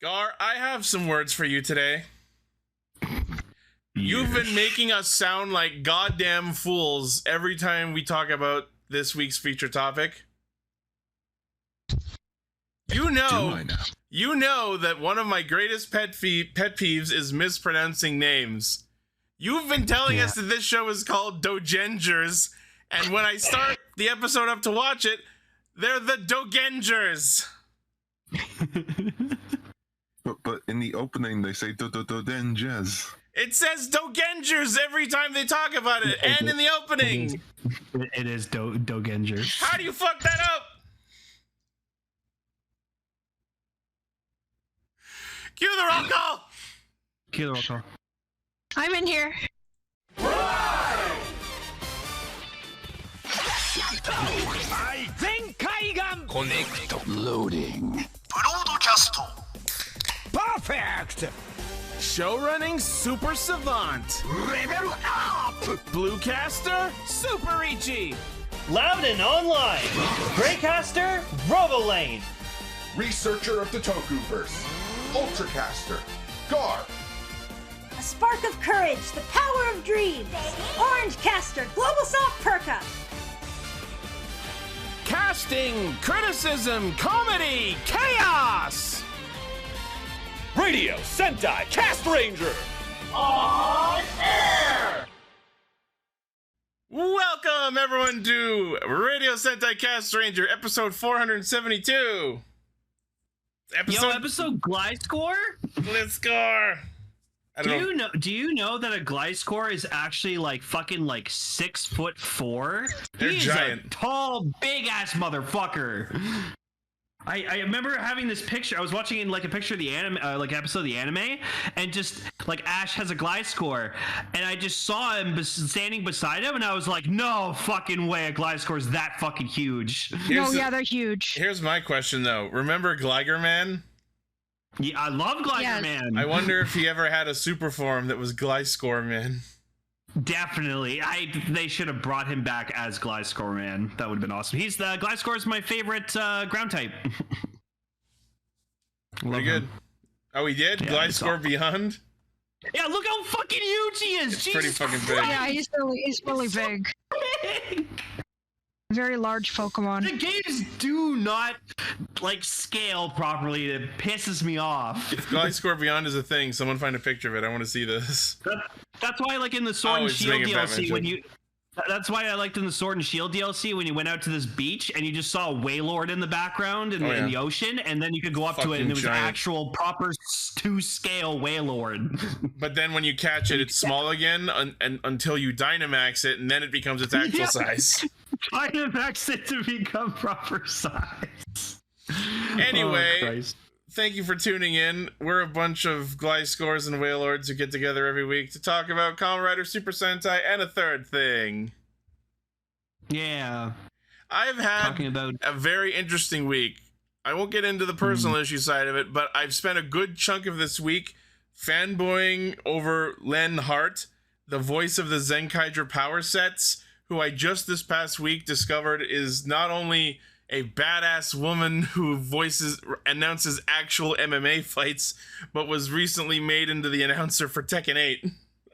Gar, I have some words for you today. You've been making us sound like goddamn fools every time we talk about this week's feature topic. You know that one of my greatest pet peeves is mispronouncing names. You've been telling us that this show is called Dogengers, and when I start the episode up to watch it, they're the Dogengers. But in the opening, they say Dogengers. It says Dogengers every time they talk about it, and in the opening. It is Dogengers. How do you fuck that up? Cue the roll call! Cue the roll call. I'm in here. Connect. Loading. Broadcast. Perfect! Show running super savant. Level up. Bluecaster, super Ichi. Loud and online. Greycaster, Robolane. Researcher of the Tokuverse, Ultracaster, Gar. A spark of courage, the power of dreams. Orange Caster, Global Soft Perka. Casting, criticism, comedy, chaos. Radio Sentai Castranger. On air. Welcome everyone to Radio Sentai Castranger, episode 472. Episode glide score? Let's go. Do you know that a glide score is actually like fucking like 6'4"? They're He's giant. a tall, big ass motherfucker. I remember having this picture. I was watching like a picture of the anime, like episode of the anime, and just like Ash has a glide score, and I just saw him standing beside him, and I was like, no fucking way, a glide score is that fucking huge. They're huge. Here's my question though. Remember Gliger Man? Yeah, I love Glider Man. I wonder if he ever had a super form that was Gliscor Man. Definitely. They should have brought him back as Gliscor Man. That would have been awesome. Gliscor is my favorite ground type. Pretty good. Oh, he did? Yeah, Gliscor Beyond? Yeah, look how fucking huge he is. It's Jesus pretty fucking big. Yeah, he's really big. Very large Pokemon. The games do not like scale properly. It pisses me off. If Gliscor Beyond is a thing, someone find a picture of it. I want to see this. That's why, like in the Sword and it's Shield making Batman DLC, when joke. you. That's why I liked in the Sword and Shield DLC when you went out to this beach and you just saw a Wailord in the background in the ocean, and then you could go up to it and there was an giant. actual proper to-scale Wailord. But then when you catch it, it's small again and until you Dynamax it, and then it becomes its actual size. Dynamax it to become proper size. Anyway, thank you for tuning in. We're a bunch of Gliscors and Wailords who get together every week to talk about Kamen Rider Super Sentai and a third thing. Yeah. I've had Talking about a very interesting week. I won't get into the personal issue side of it, but I've spent a good chunk of this week fanboying over Len Hart, the voice of the Zenkaiger power sets, who I just this past week discovered is not only a badass woman who announces actual MMA fights, but was recently made into the announcer for Tekken 8.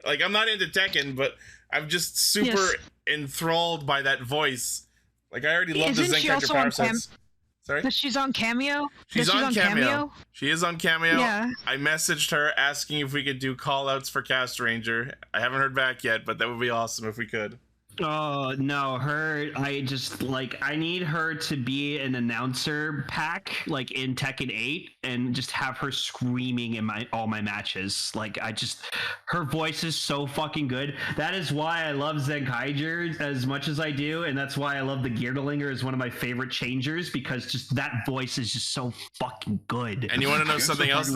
Like, I'm not into Tekken, but I'm just super enthralled by that voice. Like, I already love the Zenkaiger power sets. Sorry? She's on Cameo? She's on Cameo. She is on Cameo. Yeah. I messaged her asking if we could do call-outs for Castranger. I haven't heard back yet, but that would be awesome if we could. Oh no, I need her to be an announcer pack like in Tekken 8 and just have her screaming in all my matches. Like her voice is so fucking good. That is why I love Zenkaiger as much as I do, and that's why I love the Geardlinger as one of my favorite changers, because just that voice is just so fucking good. And you want to know something else?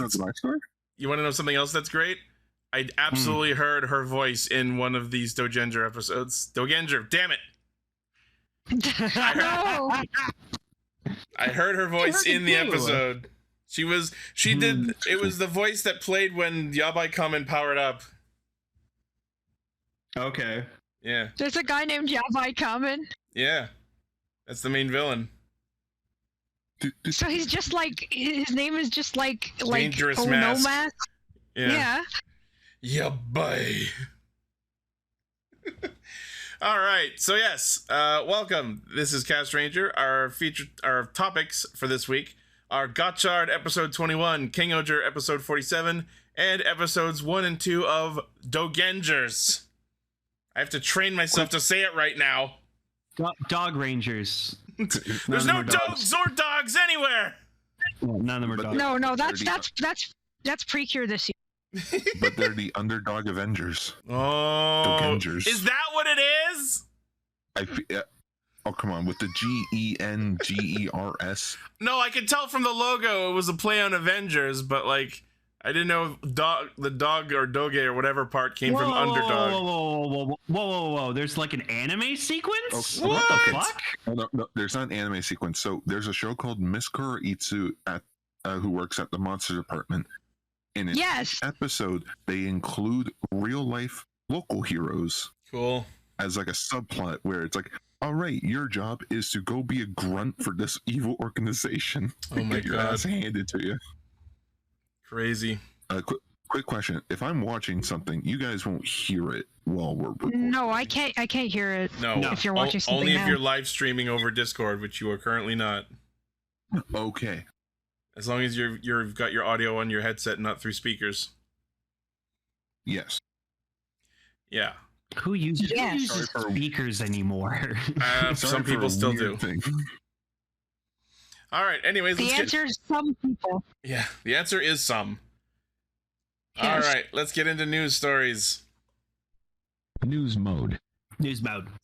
You want to know something else that's great? I absolutely heard her voice in one of these Dogenger episodes. Dogenger, damn it! I heard her voice in the episode. She did. It was the voice that played when Yabai Kamen powered up. Okay. Yeah. There's a guy named Yabai Kamen. Yeah. That's the main villain. So he's just like his name is just like Dangerous oh Mask. no mask. Yeah. Yeah, boy. All right. So yes, welcome. This is Castranger. Our topics for this week are Gotchard episode 21, King-Ohger episode 47, and episodes 1 and 2 of Dogengers. I have to train myself to say it right now. Dog Rangers. There's no dogs or dogs anywhere. Well, none of them are dogs. No, that's Precure this year. But they're the underdog Avengers. Oh, Dogengers. is that what it is? Oh, come on, with the Gengers. No, I could tell from the logo it was a play on Avengers, but like I didn't know the dog or doge or whatever part came from underdog. Whoa. There's like an anime sequence? Oh, what the okay. fuck? No, there's not an anime sequence. So there's a show called Miss Kuroitsu who works at the monster department. In an episode, they include real life local heroes. Cool. As like a subplot where it's like, all right, your job is to go be a grunt for this evil organization. Oh my get your God. ass handed to you. Crazy. Quick question: if I'm watching something, you guys won't hear it while we're recording. No, I can't hear it. No, if you're watching something only now. if you're live streaming over Discord, which you are currently not. Okay. As long as you've got your audio on your headset, not through speakers. Yes. Yeah. Who uses speakers anymore? Some people still do. All right. Anyways, the answer is some people. Yeah, the answer is some. Yes. All right, let's get into news stories. News mode.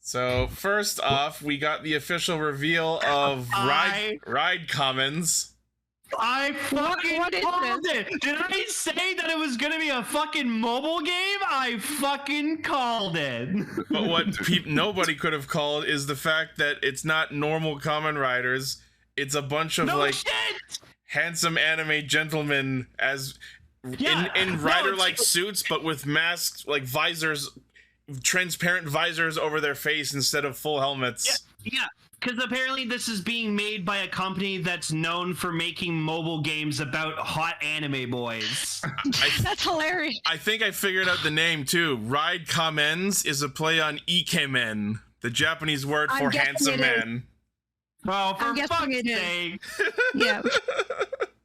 So first off, we got the official reveal of Ride Commons. I fucking called it. Did I say that it was gonna be a fucking mobile game? I fucking called it. But what nobody could have called is the fact that it's not normal Kamen Riders. It's a bunch of handsome anime gentlemen in rider-like suits, but with masks, like visors, transparent visors over their face instead of full helmets. Yeah. Because apparently this is being made by a company that's known for making mobile games about hot anime boys. That's hilarious. I think I figured out the name too. Ride Kamens is a play on ikemen, the Japanese word for handsome man. Well, for fuck's sake. Yeah.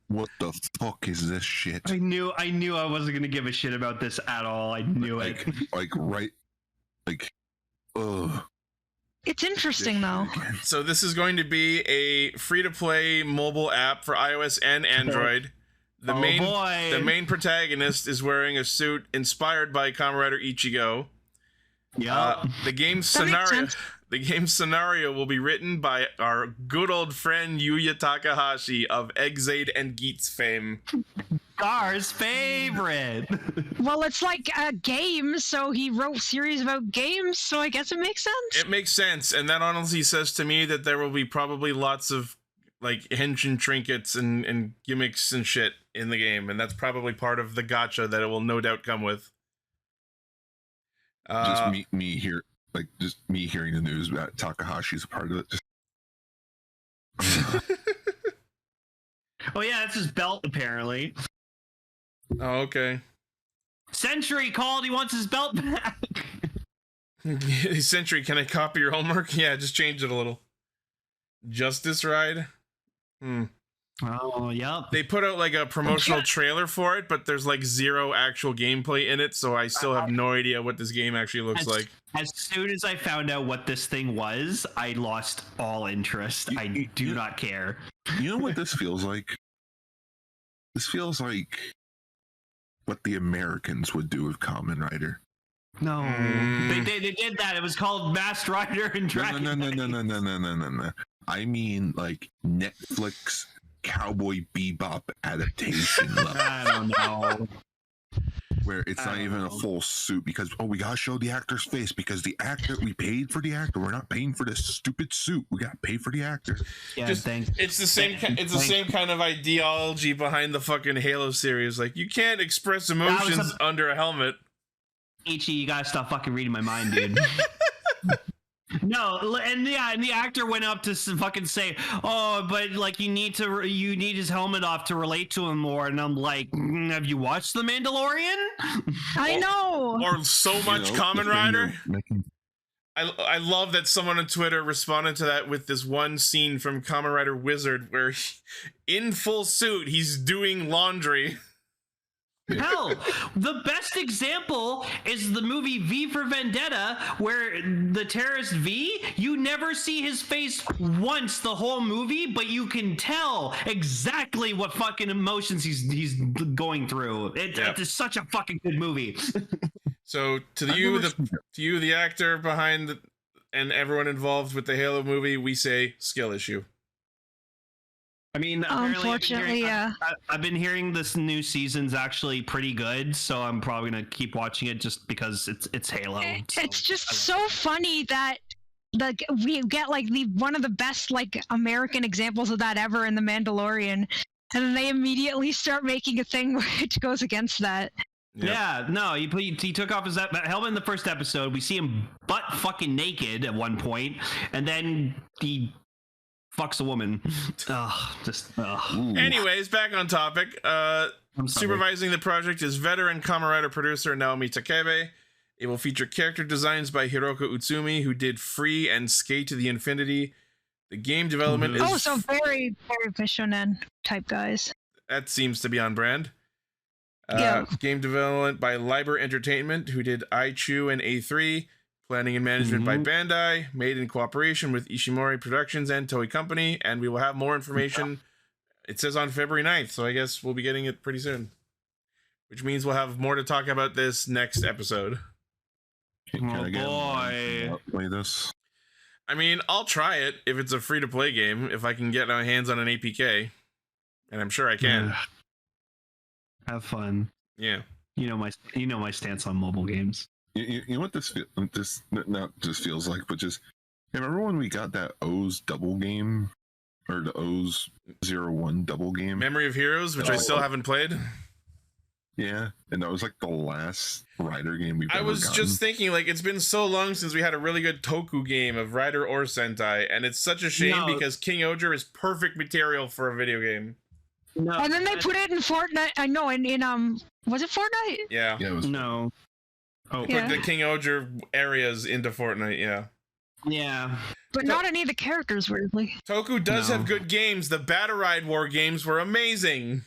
What the fuck is this shit? I knew I wasn't gonna give a shit about this at all. I knew it. It's interesting though. So this is going to be a free-to-play mobile app for iOS and Android. The main protagonist is wearing a suit inspired by Kamen Rider Ichigo. Yeah. The game scenario will be written by our good old friend Yuya Takahashi of Exade and Geats fame. Gar's favorite. Well, it's like a game, so he wrote series about games, so I guess it makes sense. It makes sense, and that honestly says to me that there will be probably lots of like henshin trinkets and gimmicks and shit in the game, and that's probably part of the gacha that it will no doubt come with. Just me here, like just me hearing the news about Takahashi's a part of it. Oh yeah, that's his belt apparently. Oh, okay. Century called, he wants his belt back. Century, can I copy your homework? Yeah, just change it a little. Justice Ride? Oh, yep. They put out like a promotional trailer for it, but there's like zero actual gameplay in it, so I still have no idea what this game actually looks like. As soon as I found out what this thing was, I lost all interest. I do not care. You know what this feels like? This feels like what the Americans would do with Kamen Rider. No, they did that. It was called Masked Rider and Dragon. No. I mean, like Netflix Cowboy Bebop adaptation level. I don't know. Where it's not even a full suit because we gotta show the actor's face because the actor we paid for the actor. We're not paying for this stupid suit. We gotta pay for the actor. Yeah, it's the same. It's the same kind of ideology behind the fucking Halo series. Like you can't express emotions under a helmet. Ichi, you gotta stop fucking reading my mind, dude. No, no, and the actor went up to fucking say, "Oh, but like you need his helmet off to relate to him more." And I'm like, "Have you watched The Mandalorian?" I know. Or so much Kamen Rider. I love that someone on Twitter responded to that with this one scene from Kamen Rider Wizard where in full suit he's doing laundry. Hell, the best example is the movie V for Vendetta, where the terrorist V, you never see his face once the whole movie, but you can tell exactly what fucking emotions he's going through. It's such a fucking good movie. So to you, the actor behind and everyone involved with the Halo movie, we say skill issue. I mean, unfortunately, I've been hearing this new season's actually pretty good, so I'm probably gonna keep watching it just because it's Halo. It's just so funny that like we get like one of the best like American examples of that ever in The Mandalorian, and then they immediately start making a thing which goes against that. Yep. Yeah, no, he took off his helmet in the first episode. We see him butt fucking naked at one point, and then he fucks a woman. Anyways, back on topic. Supervising the project is veteran Kamen Rider producer Naomi Takebe. It will feature character designs by Hiroko Utsumi, who did Free and Skate to the Infinity. The game development is... so very, very Bishonen type guys. That seems to be on brand. Yeah. Game development by Liber Entertainment, who did iChu and A3. Planning and management by Bandai, made in cooperation with Ishimori Productions and Toei Company, and we will have more information. It says on February 9th, so I guess we'll be getting it pretty soon. Which means we'll have more to talk about this next episode. Play this? I mean, I'll try it if it's a free-to-play game, if I can get my hands on an APK. And I'm sure I can. Have fun. Yeah. You know my stance on mobile games. You know what this not just feels like, but just remember when we got that O's double game, or the O's 01 double game, Memory of Heroes, which I still haven't played. Yeah, and that was like the last Rider game we've ever gotten. Just thinking, like, it's been so long since we had a really good Toku game of Rider or Sentai, and it's such a shame because King-Ohger is perfect material for a video game. No, and then they put it in Fortnite. I know, in was it Fortnite? Yeah. Yeah, it was. No. Oh, put the King-Ohger areas into Fortnite, yeah. Yeah. But not any of the characters, weirdly. Toku does have good games. The Battle Ride War games were amazing.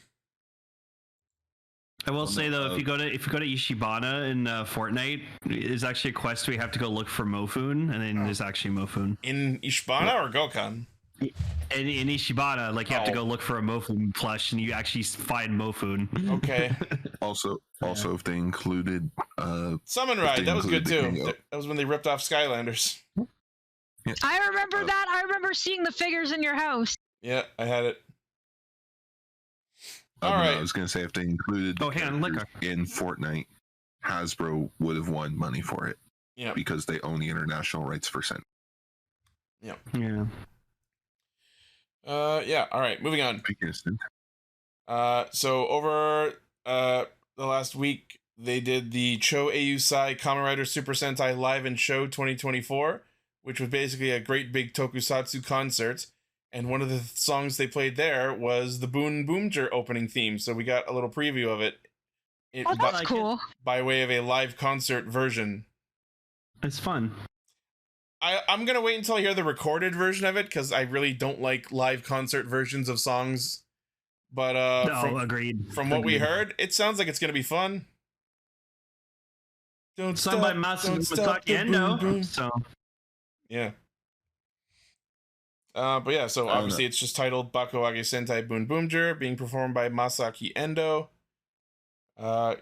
I will say though, if you go to Ishibana in Fortnite, there's actually a quest where you have to go look for Mofun, and then there's actually Mofun. In Ishibana or Gokan? In Ishibana, like you have to go look for a Mofun plush, and you actually find Mofun. Okay. Also, if they included Summon Ride, that was good too. That was when they ripped off Skylanders. Yeah. I remember that. I remember seeing the figures in your house. Yeah, I had it. All right. I was gonna say if they included in Fortnite, Hasbro would have won money for it. Yeah. Because they own the international rights for Sentai. Yeah. Yeah. Yeah, all right, moving on. So over the last week, they did the Cho Eusai Kamen Rider Super Sentai Live and Show 2024, which was basically a great big tokusatsu concert. And one of the songs they played there was the Boon Boomger opening theme. So we got a little preview of it. That's cool. By way of a live concert version. It's fun. I'm going to wait until I hear the recorded version of it, because I really don't like live concert versions of songs. But agreed. From what we heard, it sounds like it's going to be fun. Don't stop, by Masaki Endo. So. Yeah. But yeah, so obviously it's just titled Bakuage Sentai Boon Boomger, being performed by Masaki Endo.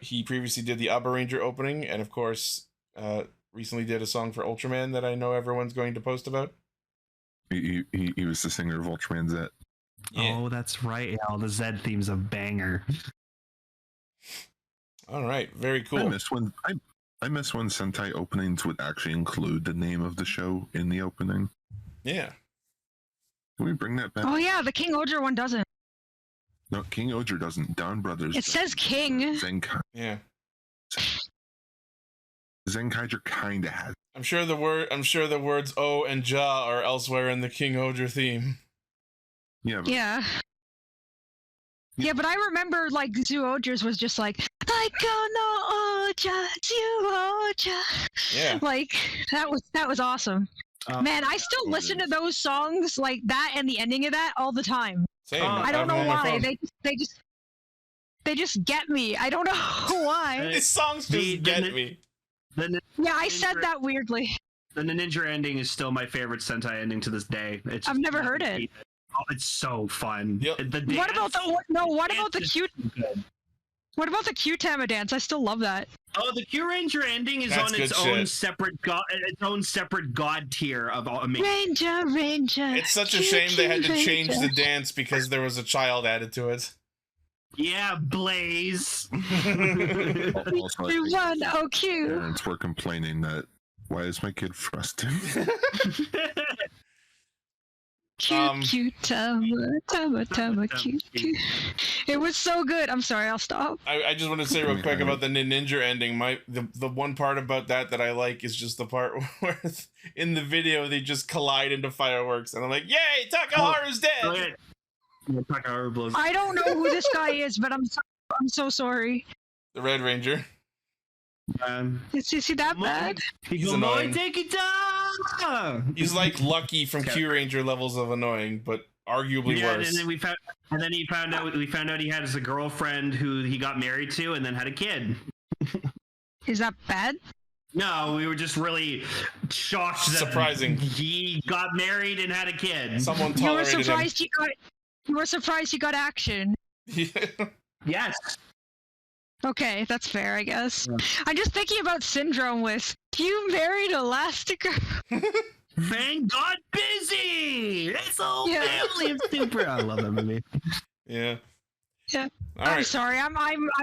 He previously did the Abba Ranger opening, and of course, recently did a song for Ultraman that I know everyone's going to post about. He was the singer of Ultraman Z. Yeah. Oh, that's right. Yeah, the Z theme's a banger. All right, very cool. I miss when Sentai openings would actually include the name of the show in the opening. Yeah. Can we bring that back? Oh yeah, the King-Ohger one doesn't. No, King-Ohger doesn't. Dawn Brothers. It says King. Yeah. Zenkaiger kind of has. I'm sure the words "oh" and "ja" are elsewhere in the King-Ohger theme. Yeah. Yeah. Yeah, but I remember like Zoogers was just like I go no oja, Zoogers. Yeah. Like that was awesome. Man, I still listen to those songs like that and the ending of that all the time. Same. I don't know why. They just get me. I don't know why. These songs just get me. Yeah, I said that weirdly. The Ninja ending is still my favorite Sentai ending to this day. I've never heard it. Oh, it's so fun. Yep. What about the cute? What about the Q-Tama dance? I still love that. Oh, the Q Ranger ending is on its own separate god tier of all amazing. Ranger. It's such a shame they had to change the dance because there was a child added to it. Yeah, Blaze. Also, OQ. parents were complaining that why is my kid frustrated? Cute, Tama, cute. It was so good. I'm sorry, I'll stop. I just want to say real quick about the Ninja ending. The one part about that I like is just the part where in the video they just collide into fireworks, and I'm like, yay, Takaharu's dead. I don't know who this guy is, but I'm so sorry. The Red Ranger. Is he that bad? He's annoying. Take it down. He's like Lucky from Q Ranger levels of annoying, but arguably worse. And then we found out he had a girlfriend who he got married to and then had a kid. Is that bad? No, we were just really shocked that surprising he got married and had a kid. Someone tolerated You were surprised you got action. Yes. Okay, that's fair, I guess. Yeah. I'm just thinking about Syndrome with you married Elastigirl. Man got busy. It's all family of super. I love that movie. Yeah. Yeah. All right. I'm sorry. I'm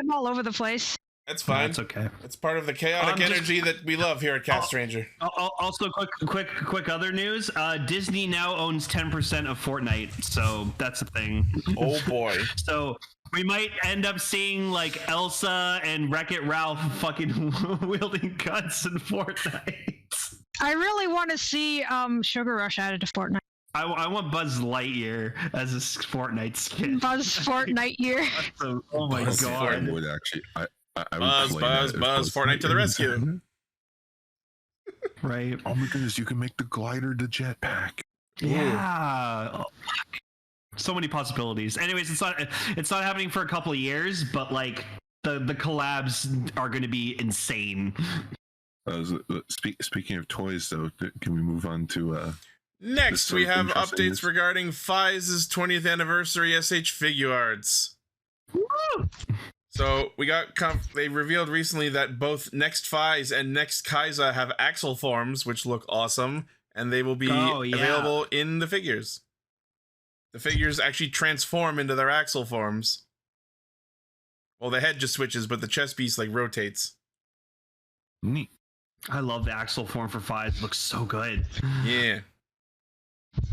all over the place. That's fine. That's okay. It's part of the chaotic energy that we love here at Castranger. Also, quick other news. Disney now owns 10% of Fortnite, so that's a thing. Oh boy. So we might end up seeing like Elsa and Wreck-It Ralph fucking wielding guns in Fortnite. I really want to see Sugar Rush added to Fortnite. I want Buzz Lightyear as a Fortnite skin. Buzz Fortnite-year. Oh my god. I would actually. Buzz, Fortnite to the rescue. Right. Oh my goodness, you can make the glider the jetpack. Yeah. Oh, so many possibilities. Anyways, it's not happening for a couple of years, but like the collabs are going to be insane. Speaking of toys, though, can we move on to next? We have updates regarding FI's 20th anniversary SH Figure Arts. Woo! So we got they revealed recently that both Next Fi's and Next Kaiza have axle forms, which look awesome, and they will be available in the figures. The figures actually transform into their axle forms. Well, the head just switches, but the chest piece like rotates. Neat. I love the axle form for 5. It looks so good. Yeah.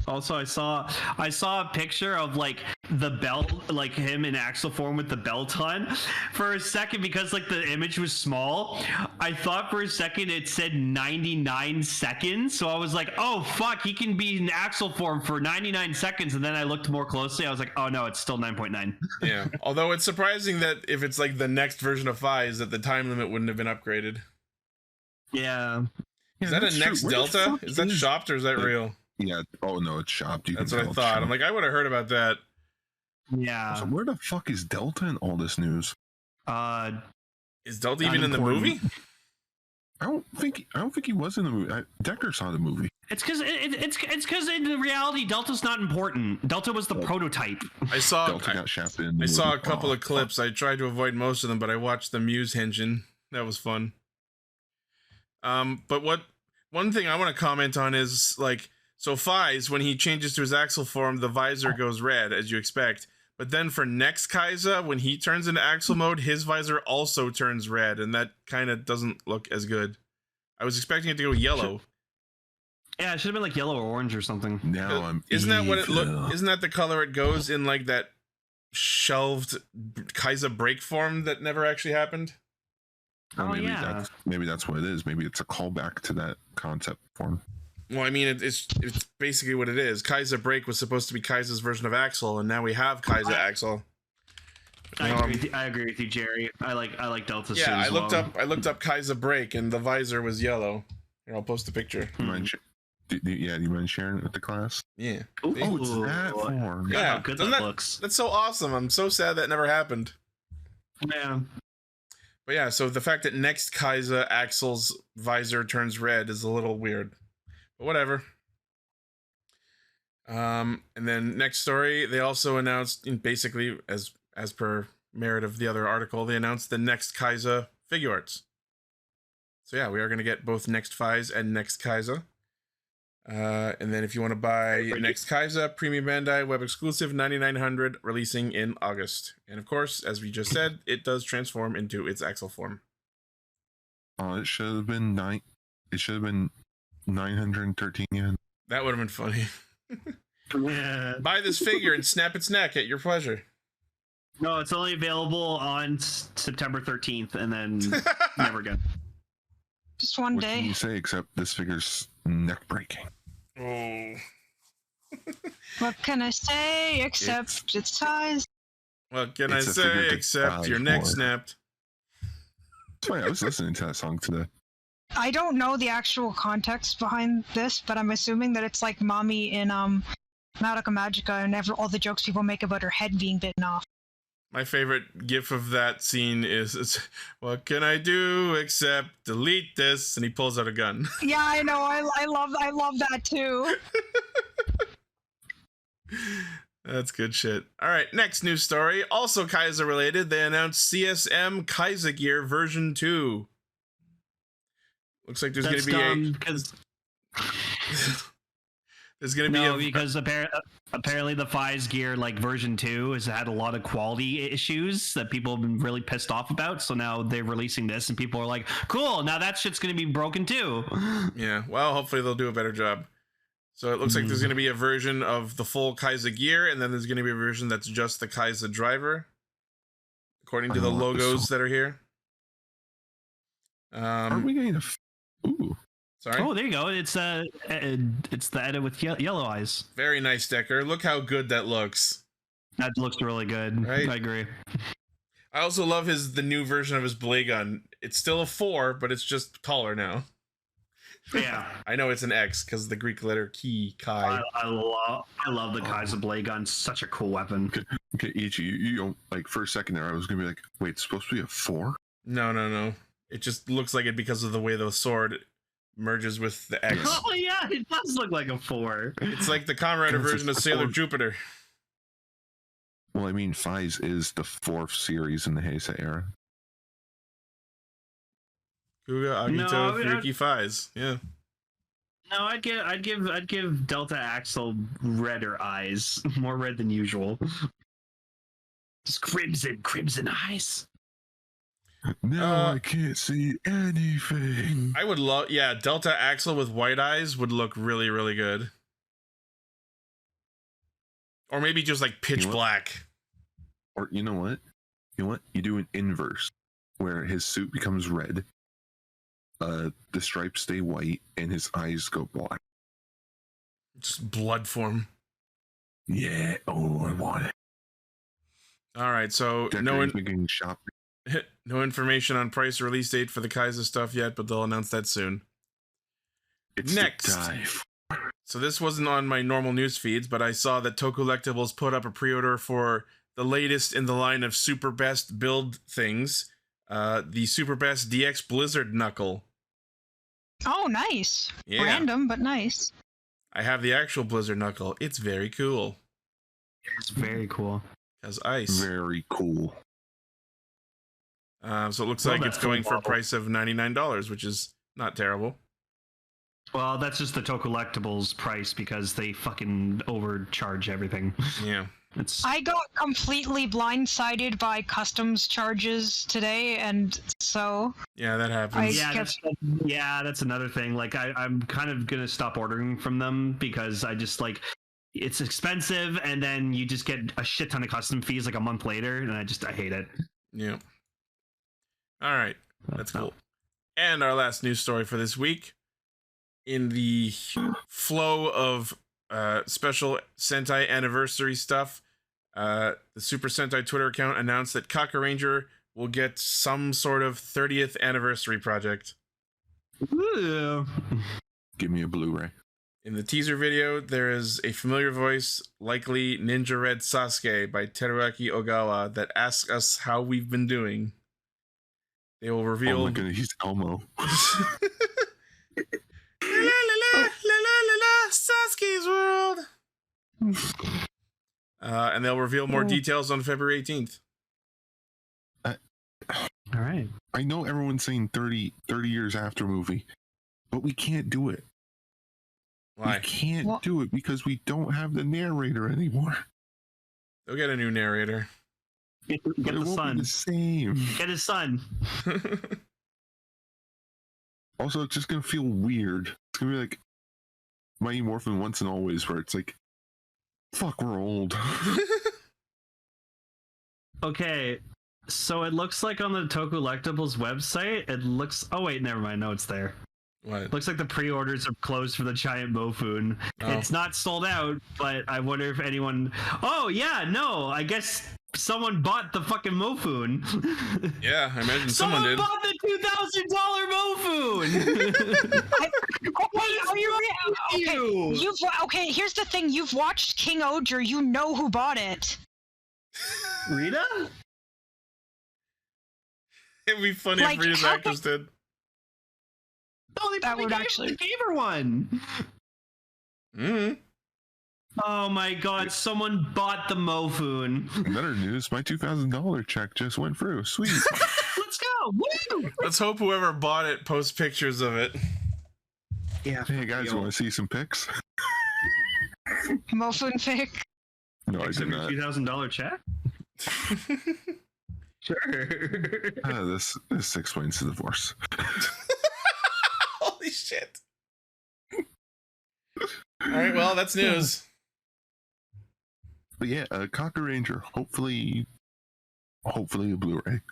Also, I saw a picture of like the belt, like him in axle form with the belt on. For a second, because like the image was small, I thought for a second it said 99 seconds. So I was like, oh fuck, he can be in axle form for 99 seconds. And then I looked more closely. I was like, oh no, it's still 9.9. Yeah. Although it's surprising that if it's like the next version of Fi's, that the time limit wouldn't have been upgraded. Yeah. Is that a Next Delta? Is that shopped or is that real? Yeah. Oh no, it's shopped. That's what I thought. I'm like, I would have heard about that. Yeah. So where the fuck is Delta in all this news? Is Delta even in the movie? I don't think he was in the movie. Decker saw the movie. It's because in reality Delta's not important. Delta was the prototype. Delta got shafted in the I movie. saw a couple of clips. I tried to avoid most of them, but I watched the Muse Henshin. That was fun. But one thing I want to comment on is like, so Fi's, when he changes to his axle form, the visor goes red, as you expect. But then for Next Kaiza, when he turns into axle mode, his visor also turns red, and that kind of doesn't look as good. I was expecting it to go yellow. Yeah, it should have been like yellow or orange or something. Now I'm Isn't that what it look? Isn't that the color it goes in, like that shelved Kaiza break form that never actually happened? Well, maybe that's what it is. Maybe it's a callback to that concept form. Well, I mean, it's basically what it is. Kaiser Break was supposed to be Kaiser's version of Axel, and now we have Kaiser Axel. I agree with you, Jerry. I like Delta suit. Yeah, I looked up Kaiser Break, and the visor was yellow. Here, I'll post a picture. Do you mind sharing it with the class? Yeah. Ooh, it's that form. Yeah, how good that looks. That's so awesome. I'm so sad that never happened. Yeah. But yeah, so the fact that next Kaiser Axel's visor turns red is a little weird. But whatever. And then next story, they also announced, basically, as per merit of the other article, they announced the next Kaiser figure arts. So yeah, we are going to get both Next Fies and Next Kaiser. And then if you want to buy Next Kaiser, Premium Bandai, web exclusive, 9,900, releasing in August. And of course, as we just said, it does transform into its Axel form. Oh, it should have been 913 yen. That would have been funny. Yeah. Buy this figure and snap its neck at your pleasure. No, it's only available on September 13th, and then never again. Just one What day. can you say except this figure's neck breaking? Oh. What can I say except its size? What can I say except your neck snapped? Sorry, I was listening to that song today. I don't know the actual context behind this, but I'm assuming that it's like Mommy in Nautica Magica and all the jokes people make about her head being bitten off. My favorite gif of that scene is what can I do except delete this? And he pulls out a gun. Yeah, I know. I love that too. That's good shit. All right, next news story, also Kaiser related. They announced CSM Kaiser Gear version 2. Looks like there's going to be because there's going to be because apparently the Fies Gear like version 2 has had a lot of quality issues that people have been really pissed off about. So now they're releasing this, and people are like, "Cool, now that shit's going to be broken too." Yeah, well, hopefully they'll do a better job. So it looks like there's going to be a version of the full Kaiser gear, and then there's going to be a version that's just the Kaiser driver, according to the logos that are here. Are we getting a? Ooh. Sorry. Oh, there you go. It's the edit with yellow eyes. Very nice, Decker. Look how good that looks. That looks really good. Right? I agree. I also love the new version of his blade gun. It's still a 4, but it's just taller now. Yeah. I know it's an X because the Greek letter Kai. I love the Kaiser blade gun. Such a cool weapon. Okay, Ichi, you don't, like, for a second there, I was gonna be like, wait, it's supposed to be a 4? No. It just looks like it because of the way the sword merges with the X. Oh yeah, it does look like a 4. It's like the Kamen Rider version of Sailor Jupiter. Well, I mean, Fies is the 4th series in the Heisei era. Kuga, Agito, Furuki, Fies. Yeah. No, I'd give Delta Axel redder eyes, more red than usual. Just crimson eyes. Now I can't see anything. I would love, Delta Axel with white eyes would look really, really good. Or maybe just like pitch black. Or you know what? You do an inverse where his suit becomes red. The stripes stay white and his eyes go black. Just blood form. Yeah. Oh, I want it. All right. So no information on price or release date for the Kaiser stuff yet, but they'll announce that soon. It's next. So this wasn't on my normal news feeds, but I saw that Tokulectables put up a pre-order for the latest in the line of Super Best build things. The Super Best DX Blizzard Knuckle. Oh, nice. Yeah. Random, but nice. I have the actual Blizzard Knuckle. It's very cool. It's very cool. Has ice. Very cool. So it looks like it's going for a price of $99, which is not terrible. Well, that's just the Tokulectables price because they fucking overcharge everything. Yeah. I got completely blindsided by customs charges today, and so yeah, that happens. That's another thing. Like I'm kind of gonna stop ordering from them because I just like it's expensive, and then you just get a shit ton of custom fees like a month later, and I hate it. Yeah. All right. That's cool. And our last news story for this week, in the flow of special Sentai anniversary stuff, the Super Sentai Twitter account announced that Castranger will get some sort of 30th anniversary project. Ooh. Give me a Blu-ray. In the teaser video, there is a familiar voice, likely Ninja Red Sasuke by Teruaki Ogawa, that asks us how we've been doing. They will reveal... Oh my goodness, he's Elmo. La la la la la la, Sasuke's world. And they'll reveal more details on February 18th. All right. I know everyone's saying 30 years after movie, but we can't do it. Why? We can't do it because we don't have the narrator anymore. They'll get a new narrator. Get the son. The same. Get his son. Also, it's just gonna feel weird. It's gonna be like Mighty Morphin Once and Always, where it's like, fuck, we're old. Okay, so it looks like on the Tokulectables website, it looks... Oh wait, never mind. No, it's there. What? It looks like the pre-orders are closed for the giant Mofun. Oh. It's not sold out, but I wonder if anyone... Oh yeah, no, I guess someone bought the fucking Mofun. Yeah, I imagine someone did. Bought the $2,000 Mofun. Okay, here's the thing. You've watched King-Ohger. You know who bought it. Rita? It'd be funny if Rita's actress did. No, they that would gave her one. Mm-hmm. Oh my god, someone bought the Mofun. Better news, my $2,000 check just went through. Sweet. Let's go. Woo! Let's hope whoever bought it posts pictures of it. Yeah. Hey guys, want to see some pics? Mofun pic. No, I did not. $2,000 check? Sure. This explains the divorce. Holy shit. Alright, well, that's news. But yeah, Castranger, hopefully a Blu-ray.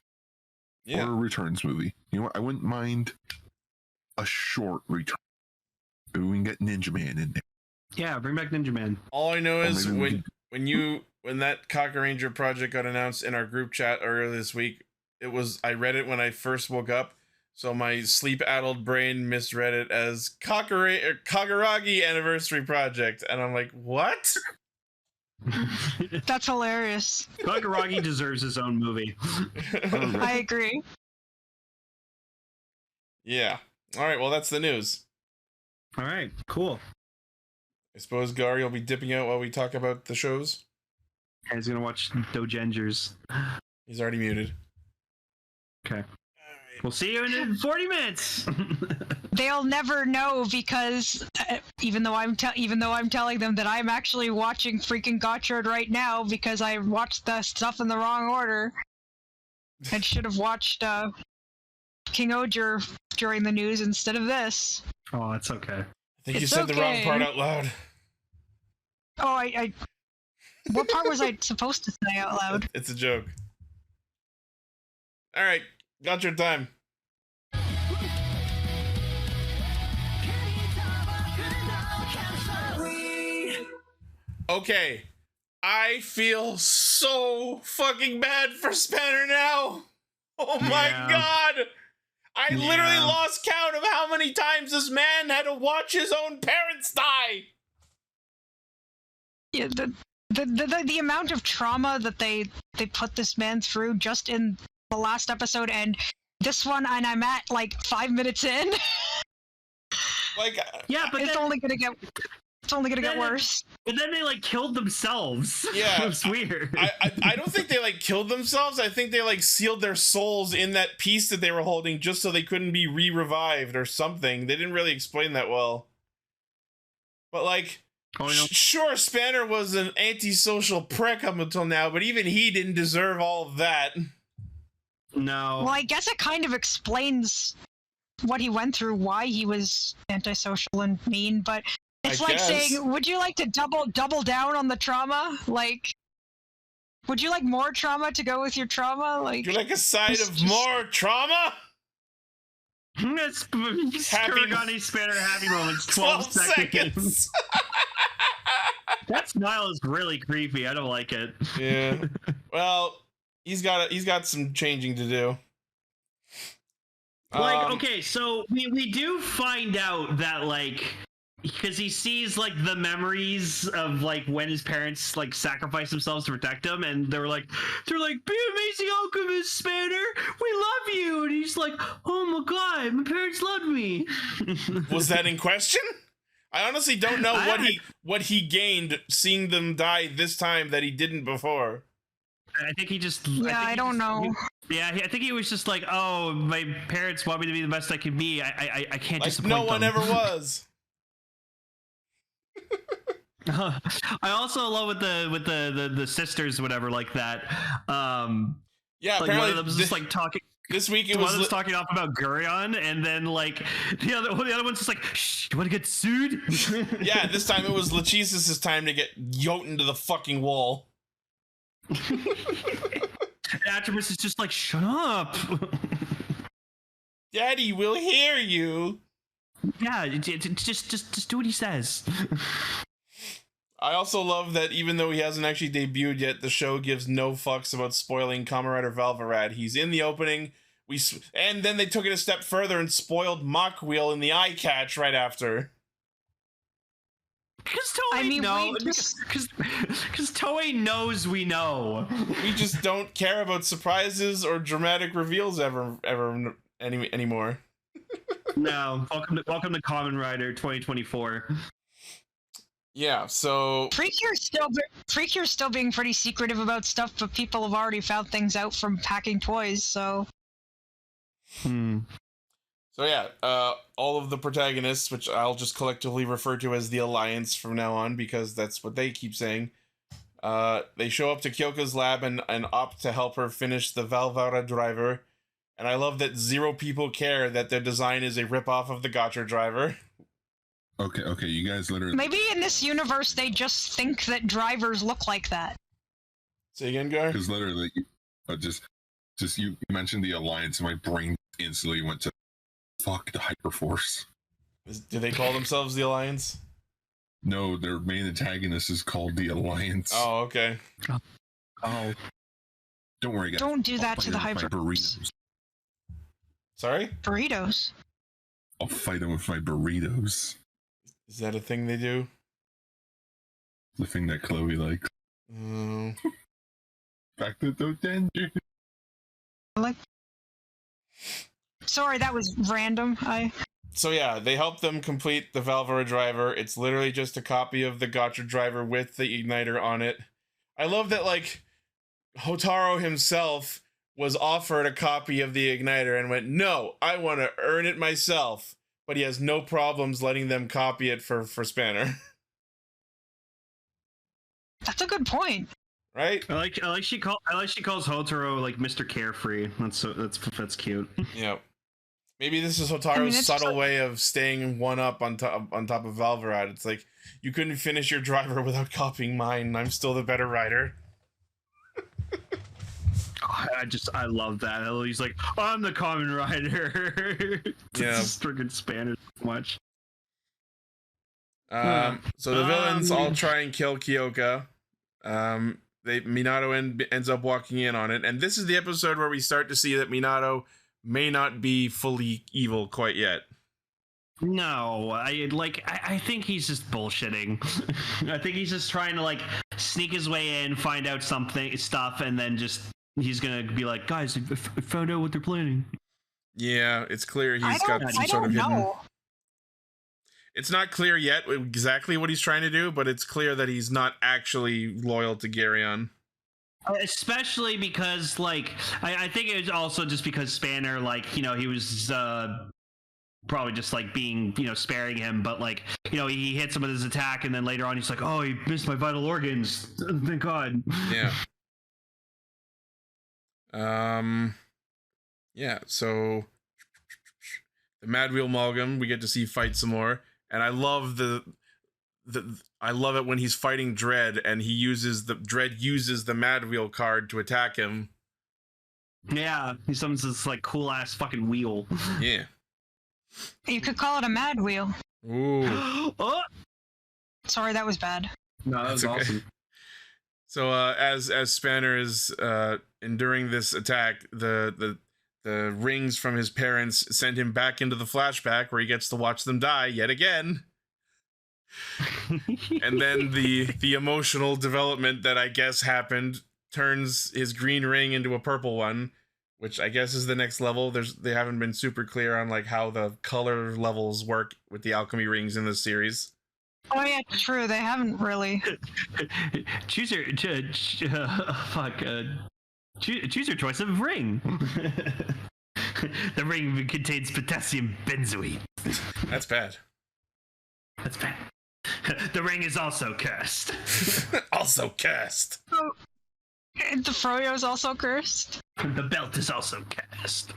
Yeah. Or a Returns movie. You know what? I wouldn't mind a short return. Maybe we can get Ninja Man in there. Yeah, bring back Ninja Man. All I know is when that Castranger project got announced in our group chat earlier this week, I read it when I first woke up. So my sleep-addled brain misread it as Kagaragi Anniversary Project. And I'm like, what? That's hilarious. Kagaragi deserves his own movie. I agree. Yeah. All right, well, that's the news. All right, cool. I suppose Gary will be dipping out while we talk about the shows. He's going to watch Dogengers. He's already muted. Okay. We'll see you in 40 minutes. They'll never know because even though I'm telling them that I'm actually watching freaking Gotchard right now because I watched the stuff in the wrong order and should have watched King-Ohger during the news instead of this. Oh, it's okay. I think you said the wrong part out loud. Oh, I what part was I supposed to say out loud? It's a joke. All right, Gotchard time. Okay, I feel so fucking bad for Spanner now. Oh my god! I literally lost count of how many times this man had to watch his own parents die. Yeah, the amount of trauma that they put this man through just in the last episode and this one, and I'm at like 5 minutes in. Like, yeah, but it's only gonna get worse. But then they like killed themselves. Yeah, it was weird. I don't think they like killed themselves. I think they like sealed their souls in that piece that they were holding just so they couldn't be re-revived or something. They didn't really explain that well. But like, sure, Spanner was an antisocial prick up until now, but even he didn't deserve all of that. No. Well, I guess it kind of explains what he went through, why he was antisocial and mean, but it's like saying, would you like to double down on the trauma? Like, would you like more trauma to go with your trauma? Like, you like a side of more trauma? It's Kuragane Spanner happy moments, 12 seconds. That smile is really creepy. I don't like it. Yeah. Well, he's got some changing to do. Like, okay, so we do find out that, like, because he sees, like, the memories of, like, when his parents, like, sacrificed themselves to protect him, and they're like, be amazing alchemist, Spanner, we love you, and he's like, oh my god, my parents loved me. Was that in question? I honestly don't know what he gained seeing them die this time that he didn't before. I think he just... I don't know. I think he was just like, oh, my parents want me to be the best I can be. I can't like disappoint no them. one ever was. I also love with the sisters, whatever, like that. Yeah, like apparently one of them was just like talking. This week it one was of them's talking off about Gurion, and then like the other one's just like, shh, you want to get sued? Yeah, this time it was Lachesis' time to get yoked into the fucking wall. Atropus is just like, shut up. Daddy will hear you. Yeah, just do what he says. I also love that even though he hasn't actually debuted yet, the show gives no fucks about spoiling Kamen Rider Valvarad. He's in the opening, and then they took it a step further and spoiled Mach Wheel in the eye catch right after. Because Toei knows. Because Toei knows we know. We just don't care about surprises or dramatic reveals ever anymore. No, welcome to Kamen Rider 2024. Yeah, so Freaky's still being pretty secretive about stuff, but people have already found things out from packing toys. So. So yeah, all of the protagonists, which I'll just collectively refer to as the Alliance from now on because that's what they keep saying, they show up to Kyoka's lab and opt to help her finish the Valvarad driver. And I love that 0 people care that their design is a ripoff of the Gotchard driver. Okay, you guys literally... Maybe in this universe they just think that drivers look like that. Say again, Gar? Because literally, just you mentioned the Alliance, and my brain instantly went to fuck the Hyperforce. Do they call themselves the Alliance? No, their main antagonist is called the Alliance. Oh, okay. Oh. Don't worry, guys. Don't do that to the Hyperforce. Sorry? Burritos. I'll fight them with my burritos. Is that a thing they do? The thing that Chloe likes. Back to Dogengers. Sorry, that was random. So yeah, they help them complete the Valvarad driver. It's literally just a copy of the Gotchard driver with the igniter on it. I love that, like, Hotaru himself was offered a copy of the igniter and went, no, I want to earn it myself. But he has no problems letting them copy it for Spanner. That's a good point. Right? I like she calls Hotaru like Mr. Carefree. That's cute. Yeah. Maybe this is Hotaru's subtle way of staying one up on top of Valvarad. It's like, you couldn't finish your driver without copying mine. I'm still the better rider. I love that. He's like, I'm the Kamen Rider. Yeah. It's freaking Spanish so much. So the villains all try and kill Kyoka. Minato ends up walking in on it, and this is the episode where we start to see that Minato may not be fully evil quite yet. No, I think he's just bullshitting. I think he's just trying to like sneak his way in, find out stuff, and then just he's gonna be like, guys, I found out what they're planning. Yeah, it's clear he's got some sort of hidden. It's not clear yet exactly what he's trying to do, but it's clear that he's not actually loyal to Gurion. Especially because, like, I think it was also just because Spanner, like, he was probably just, like, being, sparing him, but, like, he hits him with his attack, and then later on he's like, oh, he missed my vital organs. Thank God. Yeah. Yeah, so the Mad Wheel Amalgam, we get to see fight some more. And I love I love it when he's fighting Dread and Dread uses the Mad Wheel card to attack him. Yeah, he summons this like cool ass fucking wheel. Yeah. You could call it a mad wheel. Ooh. Oh! Sorry, that was bad. No, that was awesome. So as Spanner is enduring this attack, the rings from his parents send him back into the flashback where he gets to watch them die yet again. And then the emotional development that I guess happened turns his green ring into a purple one, which I guess is the next level. They haven't been super clear on like how the color levels work with the alchemy rings in this series. Oh yeah, true. They haven't really. Choose your choose your choice of ring. The ring contains potassium benzoate. That's bad. That's bad. The ring is also cursed. Also cursed. Oh, the froyo is also cursed. The belt is also cursed.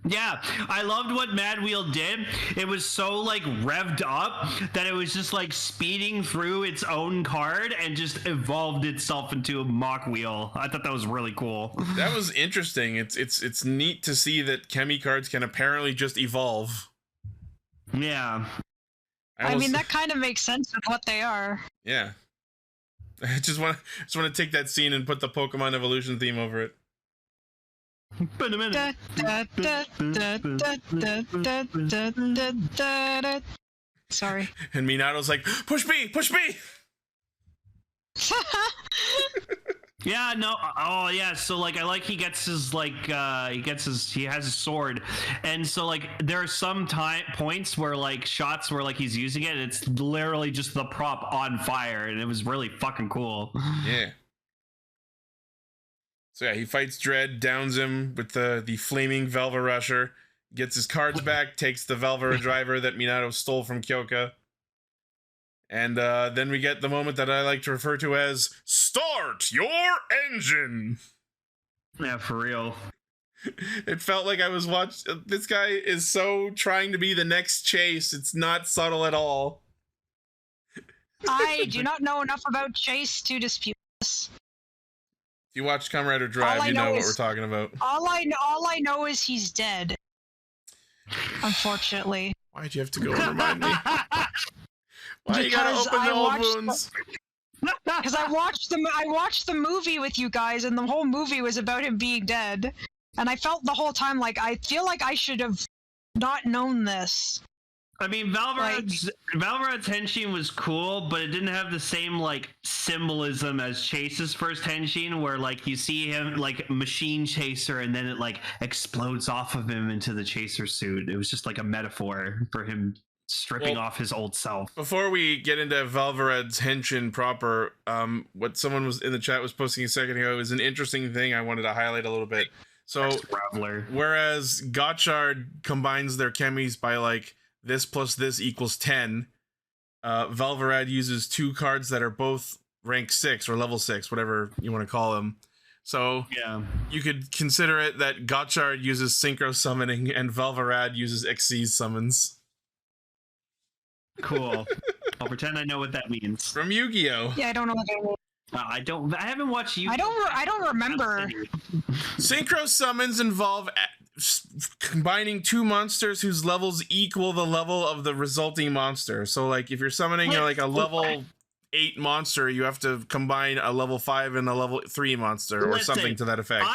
Yeah, I loved what Mad Wheel did. It was so like revved up that it was just like speeding through its own card and just evolved itself into a mock wheel. I thought that was really cool. That was interesting. It's neat to see that Chemi cards can apparently just evolve. Yeah. I mean, that kind of makes sense with what they are. Yeah. I just want to take that scene and put the Pokemon evolution theme over it. Sorry. And Minato's like, push me! Yeah, no. Oh, yeah. So like, I like he has his sword, and so like there are some points where like shots where like he's using it, and it's literally just the prop on fire, and it was really fucking cool. Yeah. So yeah, he fights Dredd, downs him with the flaming Velva Rusher, gets his cards back, takes the Velva driver that Minato stole from Kyoka. And then we get the moment that I like to refer to as "Start your engine." Yeah, for real. It felt like I was watching. This guy is so trying to be the next Chase. It's not subtle at all. I do not know enough about Chase to dispute this. If you watch Kamen Rider Drive, you know what we're talking about. All I know is he's dead. Unfortunately. Why'd you have to go and remind me? Why you gotta open the old wounds? Because I watched the movie with you guys, and the whole movie was about him being dead. And I felt the whole time like I feel like I should have not known this. I mean, Valvarad's henshin was cool, but it didn't have the same like symbolism as Chase's first henshin, where like you see him like machine chaser, and then it like explodes off of him into the chaser suit. It was just like a metaphor for him stripping off his old self. Before we get into Valvarad's henshin proper, what someone was in the chat was posting a second ago was an interesting thing I wanted to highlight a little bit. So, whereas Gotchard combines their chemis by like this plus this equals 10, Valvarad uses 2 cards that are both rank 6 or level 6, whatever you want to call them. So yeah, you could consider it that Gotchard uses synchro summoning and Valvarad uses Xyz summons. Cool. I'll pretend I know what that means. From Yu-Gi-Oh! Yeah, I don't know what that means. I haven't watched Yu-Gi-Oh! I don't remember. Synchro summons involve combining 2 monsters whose levels equal the level of the resulting monster. So like if you're summoning like a level 8 monster, you have to combine a level 5 and a level 3 monster or something to that effect.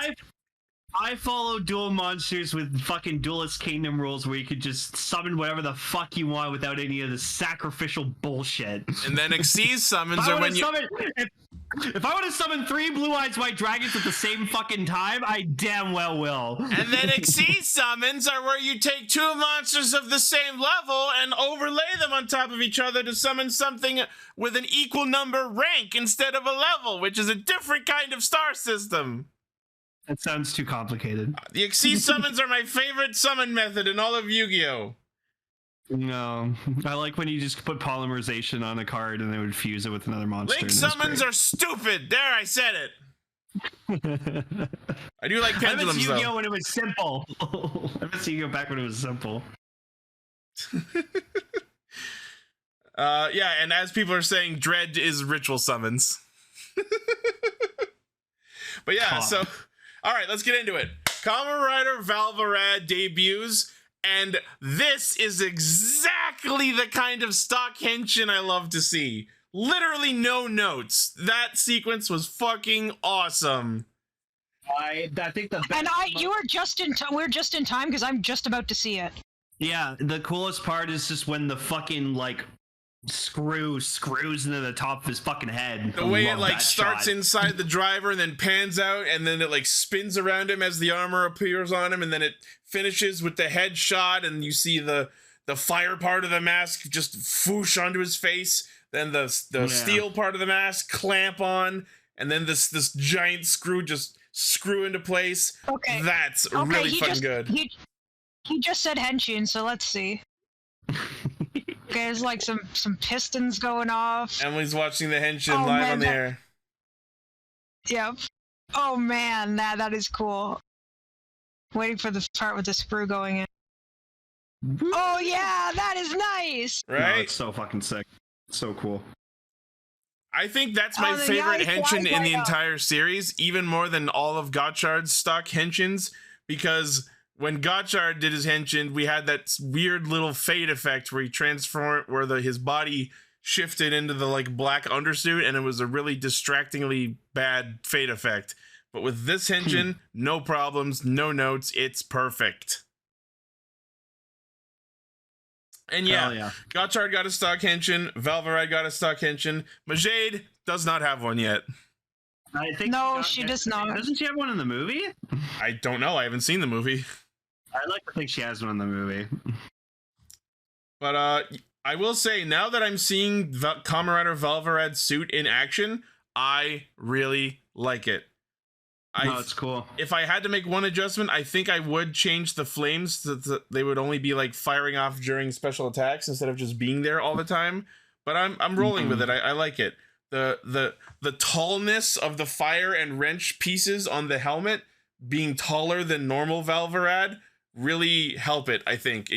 I follow dual monsters with fucking Duelist Kingdom rules where you could just summon whatever the fuck you want without any of the sacrificial bullshit. And then Xyz summons are when you... If I want to summon 3 blue-eyed white dragons at the same fucking time, I damn well will. And then Xyz summons are where you take 2 monsters of the same level and overlay them on top of each other to summon something with an equal number rank instead of a level, which is a different kind of star system. That sounds too complicated. The Xyz summons are my favorite summon method in all of Yu-Gi-Oh! No, I like when you just put polymerization on a card and they would fuse it with another monster. Link summons are stupid! There, I said it! I do like pendulums, I miss Yu-Gi-Oh! When it was simple. I miss Yu-Gi-Oh! Back when it was simple. Yeah, and as people are saying, Dread is ritual summons. But yeah, so... Alright, let's get into it. Kamen Rider Valvarad debuts, And this is exactly the kind of stock henshin I love to see. Literally no notes. That sequence was fucking awesome. I think the best and you were just in time. We're just in time because I'm just about to see it. Yeah, the coolest part is just when the fucking like screws into the top of his fucking head. The way it like starts inside the driver and then pans out and then it like spins around him as the armor appears on him and then it finishes with the head shot and you see the fire part of the mask just foosh onto his face. Then the steel part of the mask clamp on and then this giant screw just screw into place. Okay. That's really fucking good. He just said henshin, so let's see. Okay, there's like some pistons going off. Emily's watching the henshin live on the air. Yep. Oh man, that is cool. Waiting for the part with the screw going in. Oh yeah, that is nice. Right? No, it's so fucking sick. So cool. I think that's my favorite henshin in the entire series, even more than all of Gotchard's stock henshins, because when Gotchard did his henshin, we had that weird little fade effect where he transformed, where his body shifted into the like black undersuit, and it was a really distractingly bad fade effect. But with this henshin, no problems, no notes, it's perfect. And yeah, Gotchard got a stock henshin, Valvarad got a stock henshin, Majade does not have one yet. I think she does not. Doesn't she have one in the movie? I don't know. I haven't seen the movie. I like to think she has one in the movie. But I will say, now that I'm seeing Kamen Rider Valvarad's suit in action, I really like it. It's cool. If I had to make one adjustment, I think I would change the flames so that they would only be like firing off during special attacks instead of just being there all the time. But I'm rolling with it. I like it. The tallness of the fire and wrench pieces on the helmet being taller than normal Valvarad really help it. I think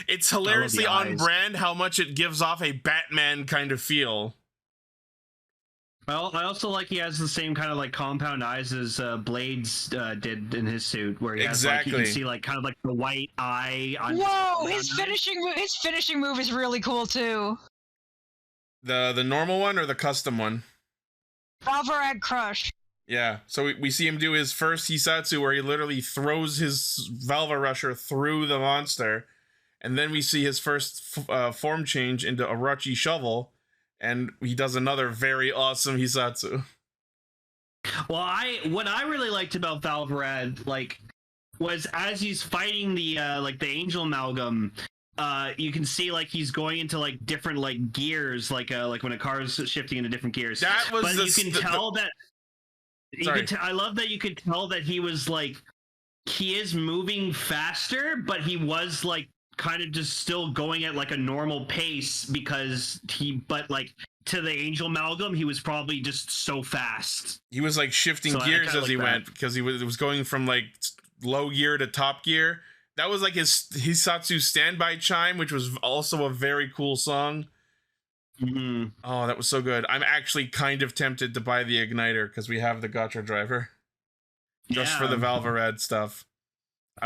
it's hilariously on brand how much it gives off a Batman kind of feel. Well, I also like he has the same kind of like compound eyes as Blades did in his suit, where he has like, you can see like kind of like the white eye. Whoa, his finishing move is really cool too. The normal one or the custom one? Valvarad Crush. Yeah, so we see him do his first Hisatsu where he literally throws his Valvarusher through the monster, and then we see his first form change into Orochi Shovel. And he does another very awesome Hisatsu. Well, what I really liked about Valvarad, like, was as he's fighting the Angel Amalgam, you can see like he's going into like different like gears, like when a car is shifting into different gears. That was I love that you could tell that he was like he is moving faster, but he was like kind of just still going at like a normal pace but like to the Angel Amalgam he was probably just so fast. He was like shifting gears as he went because he was going from like low gear to top gear. That was like his Hisatsu Standby Chime, which was also a very cool song. Oh, that was so good. I'm actually kind of tempted to buy the Igniter because we have the Gotchard driver just for the Valvarad stuff.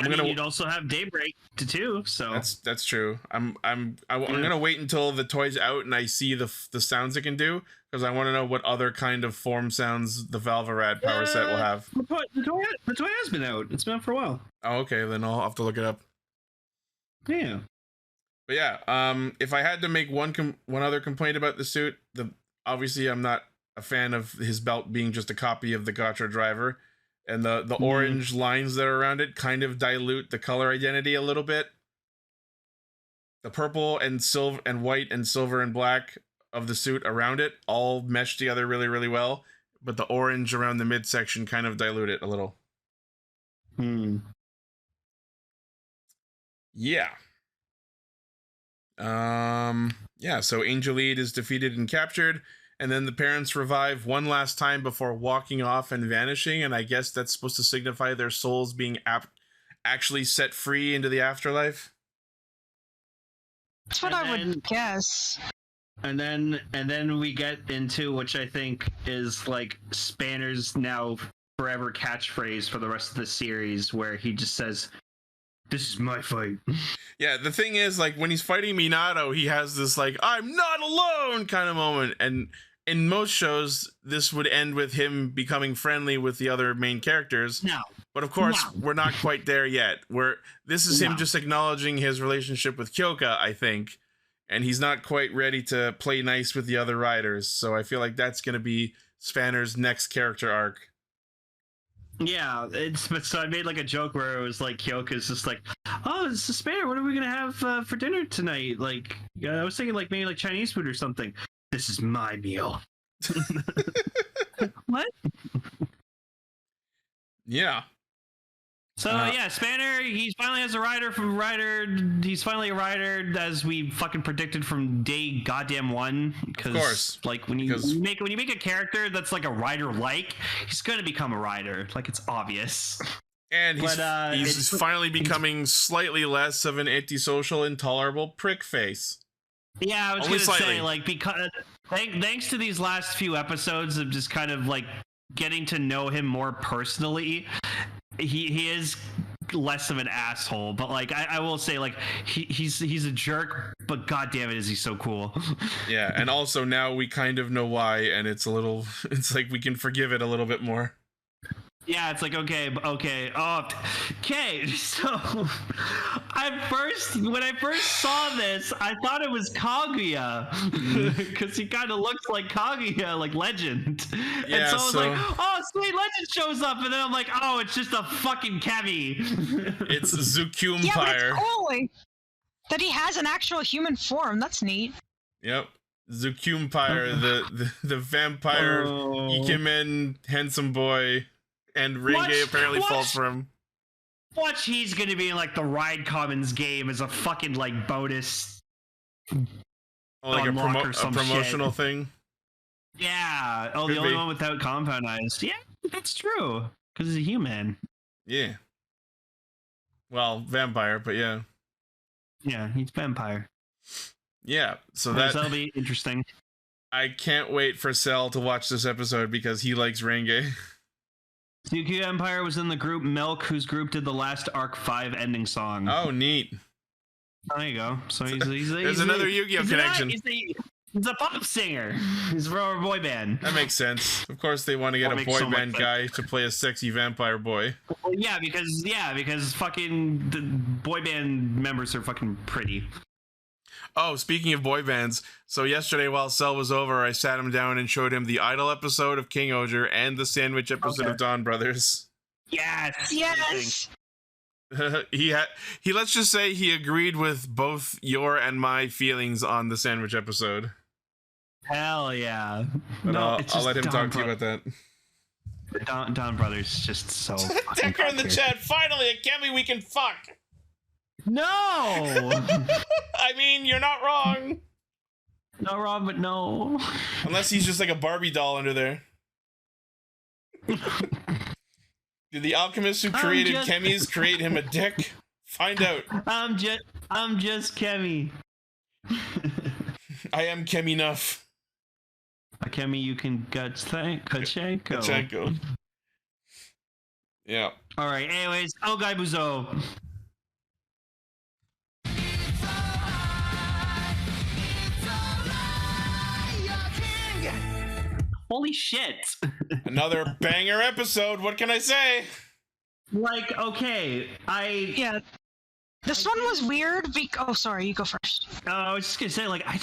You'd also have Daybreak too, so that's true. I'm gonna wait until the toy's out and I see the sounds it can do because I want to know what other kind of form sounds the Valvarad power set will have. The toy has been out. It's been out for a while. Oh, okay, then I'll have to look it up. Yeah, but yeah, if I had to make one other complaint about the suit, obviously I'm not a fan of his belt being just a copy of the Gotchard driver. And the orange lines that are around it kind of dilute the color identity a little bit. The purple and silver and white and silver and black of the suit around it all mesh together really, really well. But the orange around the midsection kind of dilute it a little. Yeah. Yeah, so Angelide is defeated and captured. And then the parents revive one last time before walking off and vanishing. And I guess that's supposed to signify their souls being actually set free into the afterlife. That's what I would guess. And then we get into, which I think is like Spanner's now forever catchphrase for the rest of the series, where he just says, This is my fight. Yeah, the thing is, like, when he's fighting Minato, he has this, like, I'm not alone kind of moment. And in most shows, this would end with him becoming friendly with the other main characters. No. But of course, we're not quite there yet. This is him just acknowledging his relationship with Kyoka, I think. And he's not quite ready to play nice with the other riders. So I feel like that's going to be Spanner's next character arc. Yeah, so I made like a joke where it was like Kyoka's just like, oh, this is Spanner. What are we gonna have for dinner tonight? Like, I was thinking like maybe like Chinese food or something. This is my meal. What? Yeah. So yeah, Spanner, he finally has a rider from Rider. He's finally a rider, as we fucking predicted from day goddamn one. Of course, like when you make a character that's like a rider, he's gonna become a rider. Like, it's obvious. And he's finally becoming slightly less of an antisocial, intolerable prick face. Yeah, I was gonna say, like, because thanks to these last few episodes of just kind of like getting to know him more personally, he is less of an asshole. But like, I will say, like, he's a jerk, but goddamn it, is he so cool. Yeah, and also now we kind of know why, and it's like we can forgive it a little bit more. Yeah, it's like, okay. So, when I first saw this, I thought it was Kaguya, because he kind of looks like Kaguya, like Legend. Yeah, and so I was like, oh, sweet, Legend shows up, and then I'm like, oh, it's just a fucking Kemi. It's Zukumpire. Yeah, but it's cool that he has an actual human form. That's neat. Yep. Zukumpire, the vampire, Ikemen, handsome boy. And Renge apparently falls for him. Watch, he's gonna be in like the Ride Commons game as a fucking like bonus. Like a promotional thing? Yeah. Oh, the only one without compound eyes. Yeah, that's true. Because he's a human. Yeah. Well, vampire, but yeah. Yeah, he's vampire. Yeah, so that'll be interesting. I can't wait for Cell to watch this episode because he likes Renge. Yu-Gi Empire was in the group Milk, whose group did the last Arc 5 ending song. Oh, neat. There you go. So there's another Yu-Gi-Oh connection. He's a pop singer. He's from a boy band. That makes sense. Of course, they want to get a boy band guy to play a sexy vampire boy. Well, yeah, because fucking the boy band members are fucking pretty. Oh, speaking of boy bands, so yesterday while Cell was over, I sat him down and showed him the Idol episode of King-Ohger and the Sandwich episode of Dawn Brothers. Yes! He let's just say he agreed with both your and my feelings on the Sandwich episode. Hell yeah. But I'll let him talk to you about that. Dawn Brothers just so Decker in the chat, finally a Kemi we can fuck! No! I mean, you're not wrong. Not wrong, but no. Unless he's just like a Barbie doll under there. Did the alchemist who created Kemi's create him a dick? Find out. I'm just Kemi. I am Kemi enough. A Kemi you can Kachenko. Yeah. Alright, anyways, Ogai Buzo. Holy shit. Another banger episode. What can I say? Like, okay, this one was weird. Oh, sorry, you go first. I was just gonna say, like, I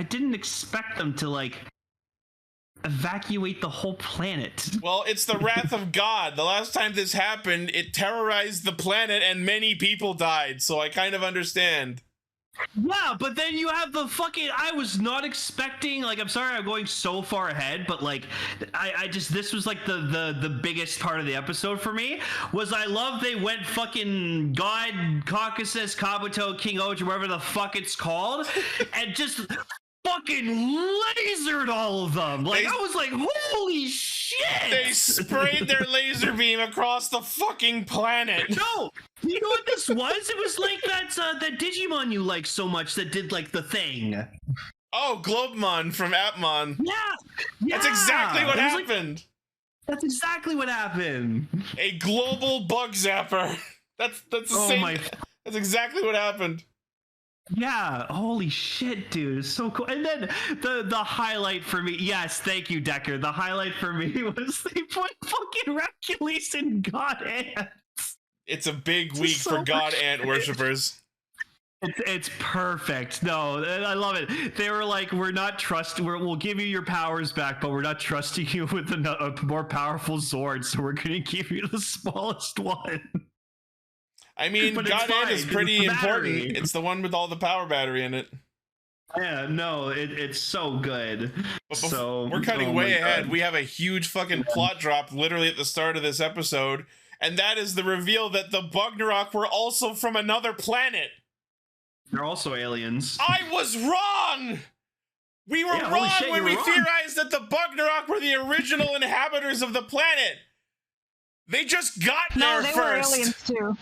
didn't expect them to like evacuate the whole planet. Well, it's the wrath of God. The last time this happened, it terrorized the planet and many people died. So I kind of understand. Yeah, but then you have the fucking, I was not expecting, like, I'm sorry I'm going so far ahead, but like, I just, this was like the biggest part of the episode for me, was I love they went fucking God, Caucasus, Kabuto, King-Ohger, whatever the fuck it's called, and just fucking lasered all of them. Like, I was like, holy shit! They sprayed their laser beam across the fucking planet. No! You know what this was? It was like that Digimon you like so much that did like the thing. Oh, Globemon from Appmon. Yeah! That's exactly what happened. That's exactly what happened. A global bug zapper. That's the same. That's exactly what happened. Yeah, holy shit, dude, it's so cool. And then the highlight for me, yes, thank you, Decker. The highlight for me was they put fucking Hercules in God Ants. It's a big week for God Ant worshippers. It's perfect. No, I love it. They were like, we're not we'll give you your powers back, but we're not trusting you with a more powerful Zord, so we're going to give you the smallest one. I mean, God Ant is pretty important. It's the one with all the power battery in it. Yeah, no, it's so good. But we're cutting way ahead. We have a huge fucking plot drop literally at the start of this episode, and that is the reveal that the Bugnarok were also from another planet. They're also aliens. I was wrong! We were wrong when we theorized that the Bugnarok were the original inhabitants of the planet. They just got there first. No, they were aliens too.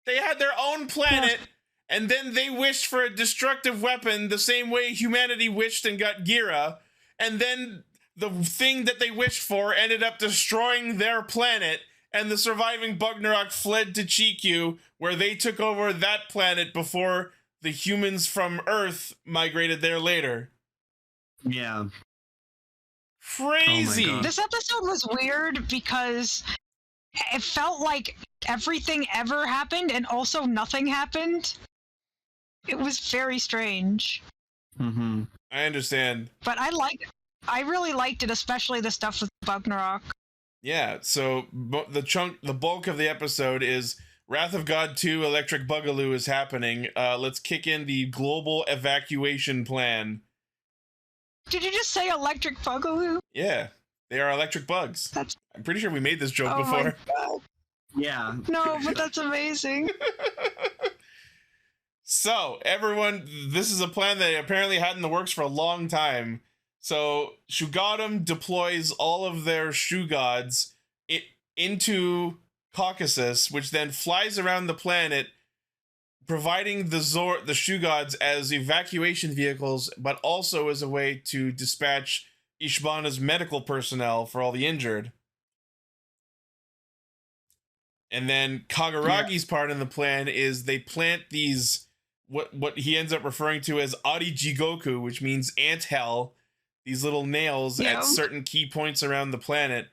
They had their own planet, and then they wished for a destructive weapon the same way humanity wished and got Gira, and then the thing that they wished for ended up destroying their planet, and the surviving Bugnarok fled to Chikyu, where they took over that planet before the humans from Earth migrated there later. Yeah. Crazy! Oh this episode was weird because it felt like everything ever happened and also nothing happened. It was very strange. Mm-hmm. I understand. But I really liked it, especially the stuff with Bugnarok. Yeah, so the bulk of the episode is Wrath of God 2 Electric Bugaloo is happening. Let's kick in the global evacuation plan. Did you just say Electric Bugaloo? Yeah, they are electric bugs. I'm pretty sure we made this joke before. My God. Yeah. No, but that's amazing. So, everyone, this is a plan that apparently had in the works for a long time. So, Shugadam deploys all of their Shu gods into Caucasus, which then flies around the planet, providing the Shu gods as evacuation vehicles, but also as a way to dispatch Ishbana's medical personnel for all the injured. And then Kaguragi's part in the plan is they plant these, what he ends up referring to as Arijigoku, which means ant hell, these little nails at certain key points around the planet.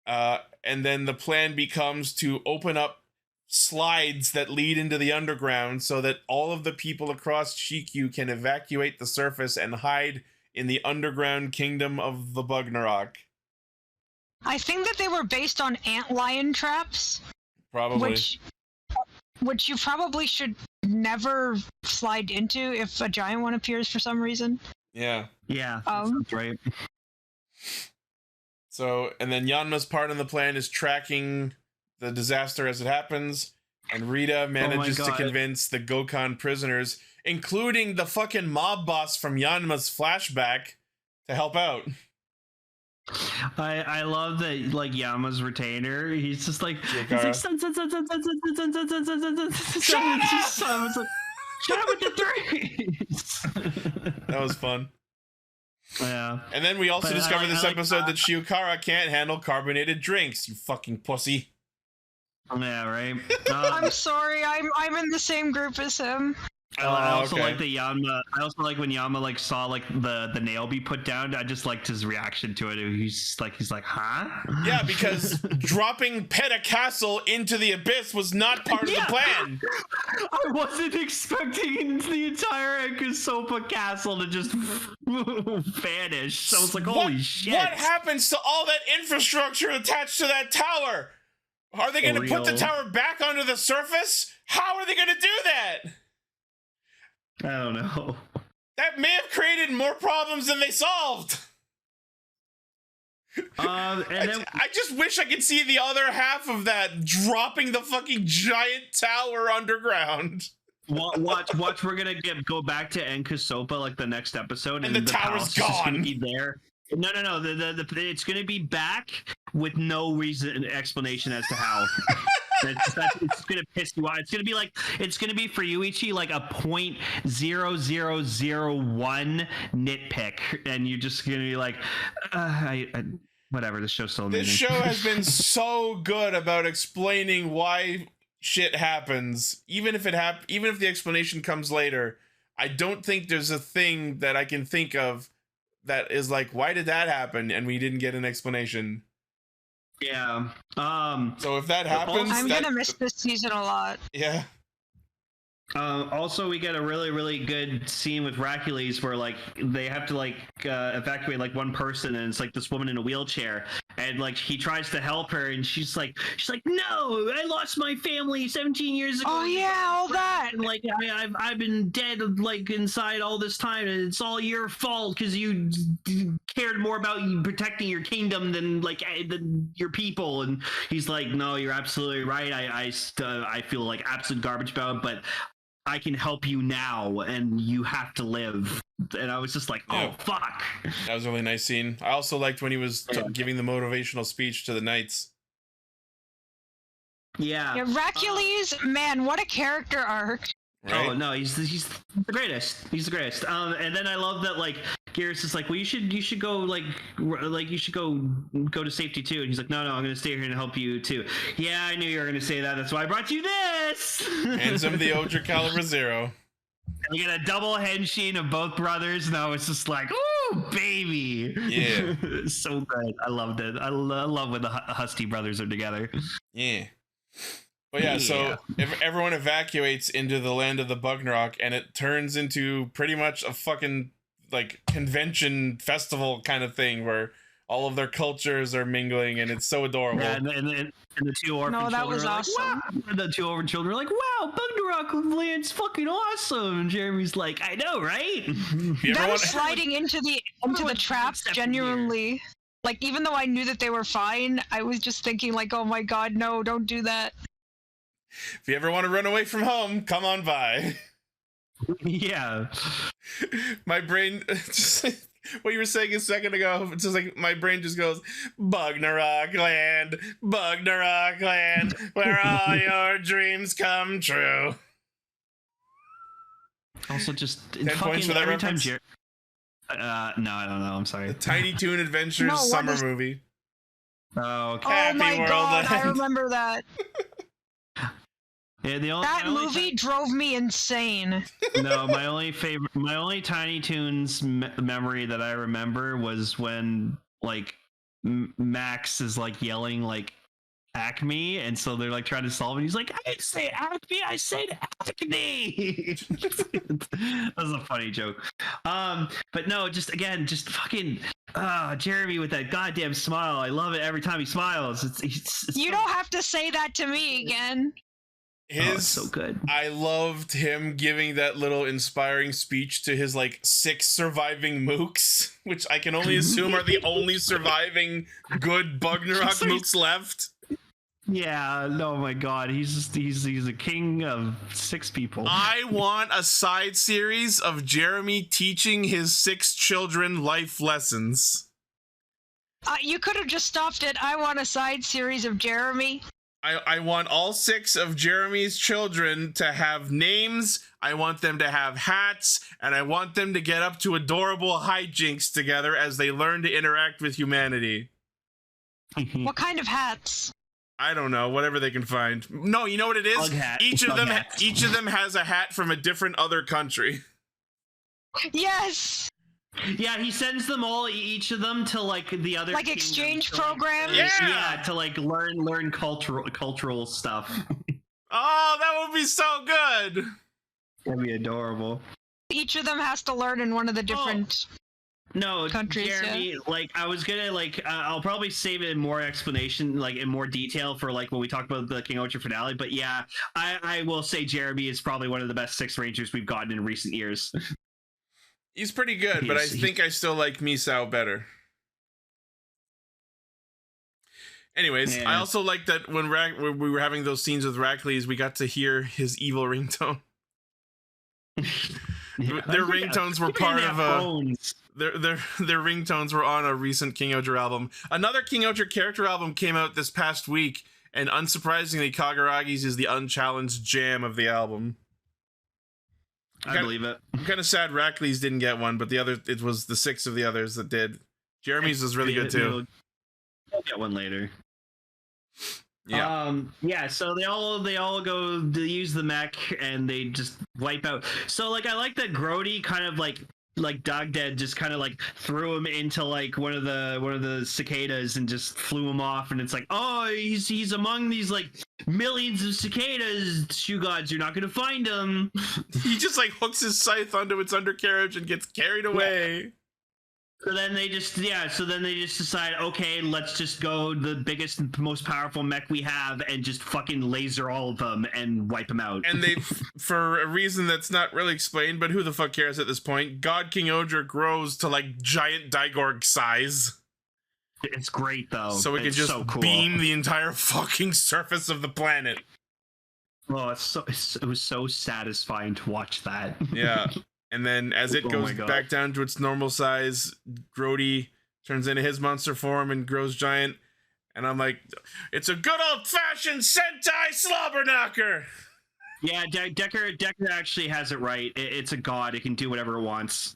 And then the plan becomes to open up slides that lead into the underground so that all of the people across Chikyu can evacuate the surface and hide in the underground kingdom of the Bugnarok. I think that they were based on antlion traps. Probably. Which you probably should never slide into if a giant one appears for some reason. Yeah. Yeah, that's right. So, and then Yanma's part in the plan is tracking the disaster as it happens, and Rita manages to convince the Gokhan prisoners, including the fucking mob boss from Yanma's flashback, to help out. I love that, like, Yama's retainer, he's just like, he's like, shut up with the threes. That was fun. Yeah. And then we also discover this episode that Shiokara can't handle carbonated drinks, you fucking pussy. Yeah, right. I'm sorry, I'm in the same group as him. I also like the Yanma. I also like when Yanma like saw like the nail be put down. I just liked his reaction to it. He's like, huh? Yeah, because dropping Peta Castle into the abyss was not part of the plan. I wasn't expecting the entire Enkusopa castle to just vanish. So I was like, holy shit! What happens to all that infrastructure attached to that tower? Are they going to put the tower back onto the surface? How are they going to do that? I don't know. That may have created more problems than they solved. I just wish I could see the other half of that, dropping the fucking giant tower underground. Watch. We're gonna go back to Enkusopa like the next episode, and the tower's gone. Is gonna be there. No. It's gonna be back with no explanation as to how. It's gonna piss you off. It's gonna be for you, Ichi, like a 0.0001 nitpick, and you're just gonna be like, whatever. This show's so amazing. This show has been so good about explaining why shit happens, even if the explanation comes later, I don't think there's a thing that I can think of that is like, why did that happen? And we didn't get an explanation. Yeah. So if that happens, I'm gonna miss this season a lot. Yeah. Also, we get a really, really good scene with Hercules where like they have to like evacuate like one person, and it's like this woman in a wheelchair, and like he tries to help her, and she's like, no, I lost my family 17 years ago. Oh yeah, all that. And, like I've been dead like inside all this time, and it's all your fault because you cared more about you protecting your kingdom than your people. And he's like, no, you're absolutely right. I feel like absolute garbage about it, but I can help you now, and you have to live. And I was just like, oh, fuck. That was a really nice scene. I also liked when he was giving the motivational speech to the knights. Yeah. Hercules, man, what a character arc. Right? Oh, no, he's the greatest. He's the greatest. And then I love that, like, Garrus is like, well, you should go, you should go to safety too. And he's like, no, I'm going to stay here and help you too. Yeah, I knew you were going to say that. That's why I brought you this. Hands him the Ultra Caliber Zero. We get a double henshin of both brothers, and I was just like, ooh, baby. Yeah. So good. I loved it. I love when the Husky brothers are together. Yeah. But yeah, so if everyone evacuates into the land of the Bugnarok, and it turns into pretty much a fucking like convention festival kind of thing where all of their cultures are mingling, and it's so adorable. Yeah, and the two orphan children that was are awesome. like, wow. The two orphan children are like, wow, Bugnarokland Plan's fucking awesome. And Jeremy's like, I know, right? Them sliding into the trap genuinely. Like, even though I knew that they were fine, I was just thinking like, oh my god, no, don't do that. If you ever want to run away from home, come on by. Yeah. My brain, just like what you were saying a second ago, it's just like my brain just goes, Bugnarokland, where all your dreams come true. Also, just 10 points for that every time reference? no, I don't know. I'm sorry. The Tiny Toon Adventures summer movie. Oh, okay. Happy oh my World god, End. I remember that. Yeah, that movie drove me insane. No, my only Tiny Toons memory that I remember was when like Max is like yelling like Acme, and so they're like trying to solve it. He's like, I didn't say Acme, I said Acne. That was a funny joke. But no, just fucking Jeremy with that goddamn smile. I love it every time he smiles. It's you don't have to say that to me again. So good. I loved him giving that little inspiring speech to his like 6 surviving mooks, which I can only assume are the only surviving good Bugnarok mooks left. Yeah, no, my god, he's a king of 6 people. I want a side series of Jeremy teaching his 6 children life lessons. You could have just stopped it. I want a side series of Jeremy. I want all 6 of Jeremy's children to have names, I want them to have hats, and I want them to get up to adorable hijinks together as they learn to interact with humanity. What kind of hats? I don't know, whatever they can find. No, you know what it is? Each of them has a hat from a different other country. Yes! Yeah, he sends them all, each of them, to like the other like exchange programs. Yeah, to like learn cultural stuff. Oh, that would be so good. That'd be adorable. Each of them has to learn in one of the different countries. Jeremy, like I was gonna I'll probably save it in more explanation, like in more detail for like when we talk about the King-Ohger finale. But yeah, I will say Jeremy is probably one of the best 6 Rangers we've gotten in recent years. He's pretty good, but I think I still like Misao better. Anyways, I also like that when we were having those scenes with Hercules, we got to hear his evil ringtone. Their ringtones were part of their ringtones were on a recent King-Ohger album. Another King-Ohger character album came out this past week, and unsurprisingly, Kaguragi's is the unchallenged jam of the album. I believe it. I'm kind of sad Hercules didn't get one, but it was the 6 of the others that did. Jeremy's was really good too. I'll get one later. Yeah. So they all go to use the mech and they just wipe out. So like I like that Grodie kind of like Dog Dead just kind of like threw him into like one of the cicadas and just flew him off, and it's like, oh, he's among these like millions of cicadas, shoe gods, you're not gonna find him. He just like hooks his scythe onto its undercarriage and gets carried away. Yeah. So then they just decide, okay, let's just go the biggest and most powerful mech we have and just fucking laser all of them and wipe them out. And they, for a reason that's not really explained, but who the fuck cares at this point, God King-Ohger grows to like giant Digorg size. It's great though. So we can just beam the entire fucking surface of the planet. Oh, it was so satisfying to watch that. Yeah. And then as it goes back down to its normal size, Grodie turns into his monster form and grows giant. And I'm like, it's a good old-fashioned Sentai slobber knocker! Yeah, Decker actually has it right. It's a god. It can do whatever it wants.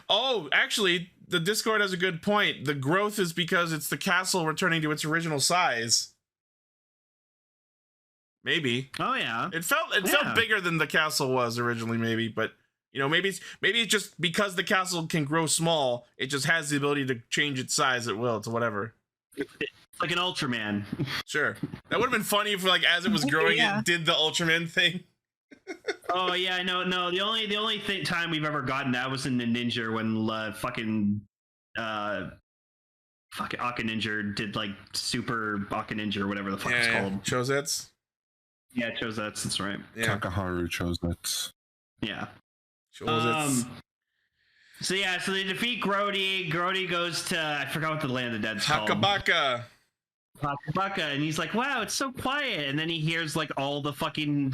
Oh, actually, the Discord has a good point. The growth is because it's the castle returning to its original size. Maybe. Oh yeah. It felt bigger than the castle was originally, maybe, but you know, maybe it's just because the castle can grow small, it just has the ability to change its size at will to whatever. Like an Ultraman. Sure. That would have been funny if like as it was growing it did the Ultraman thing. Oh yeah, no, the only time we've ever gotten that was in the Ninja when fucking Aka Ninja did like Super Aka Ninja or whatever the fuck it's called. Chosetsu? Yeah, Chosetsu, that's right. Yeah. Takaharu Chosetsu. Yeah. Chosetsu. So they defeat Grodie. Grodie goes to, I forgot what the land of the dead's called. Hakabaka, and he's like, wow, it's so quiet. And then he hears like all the fucking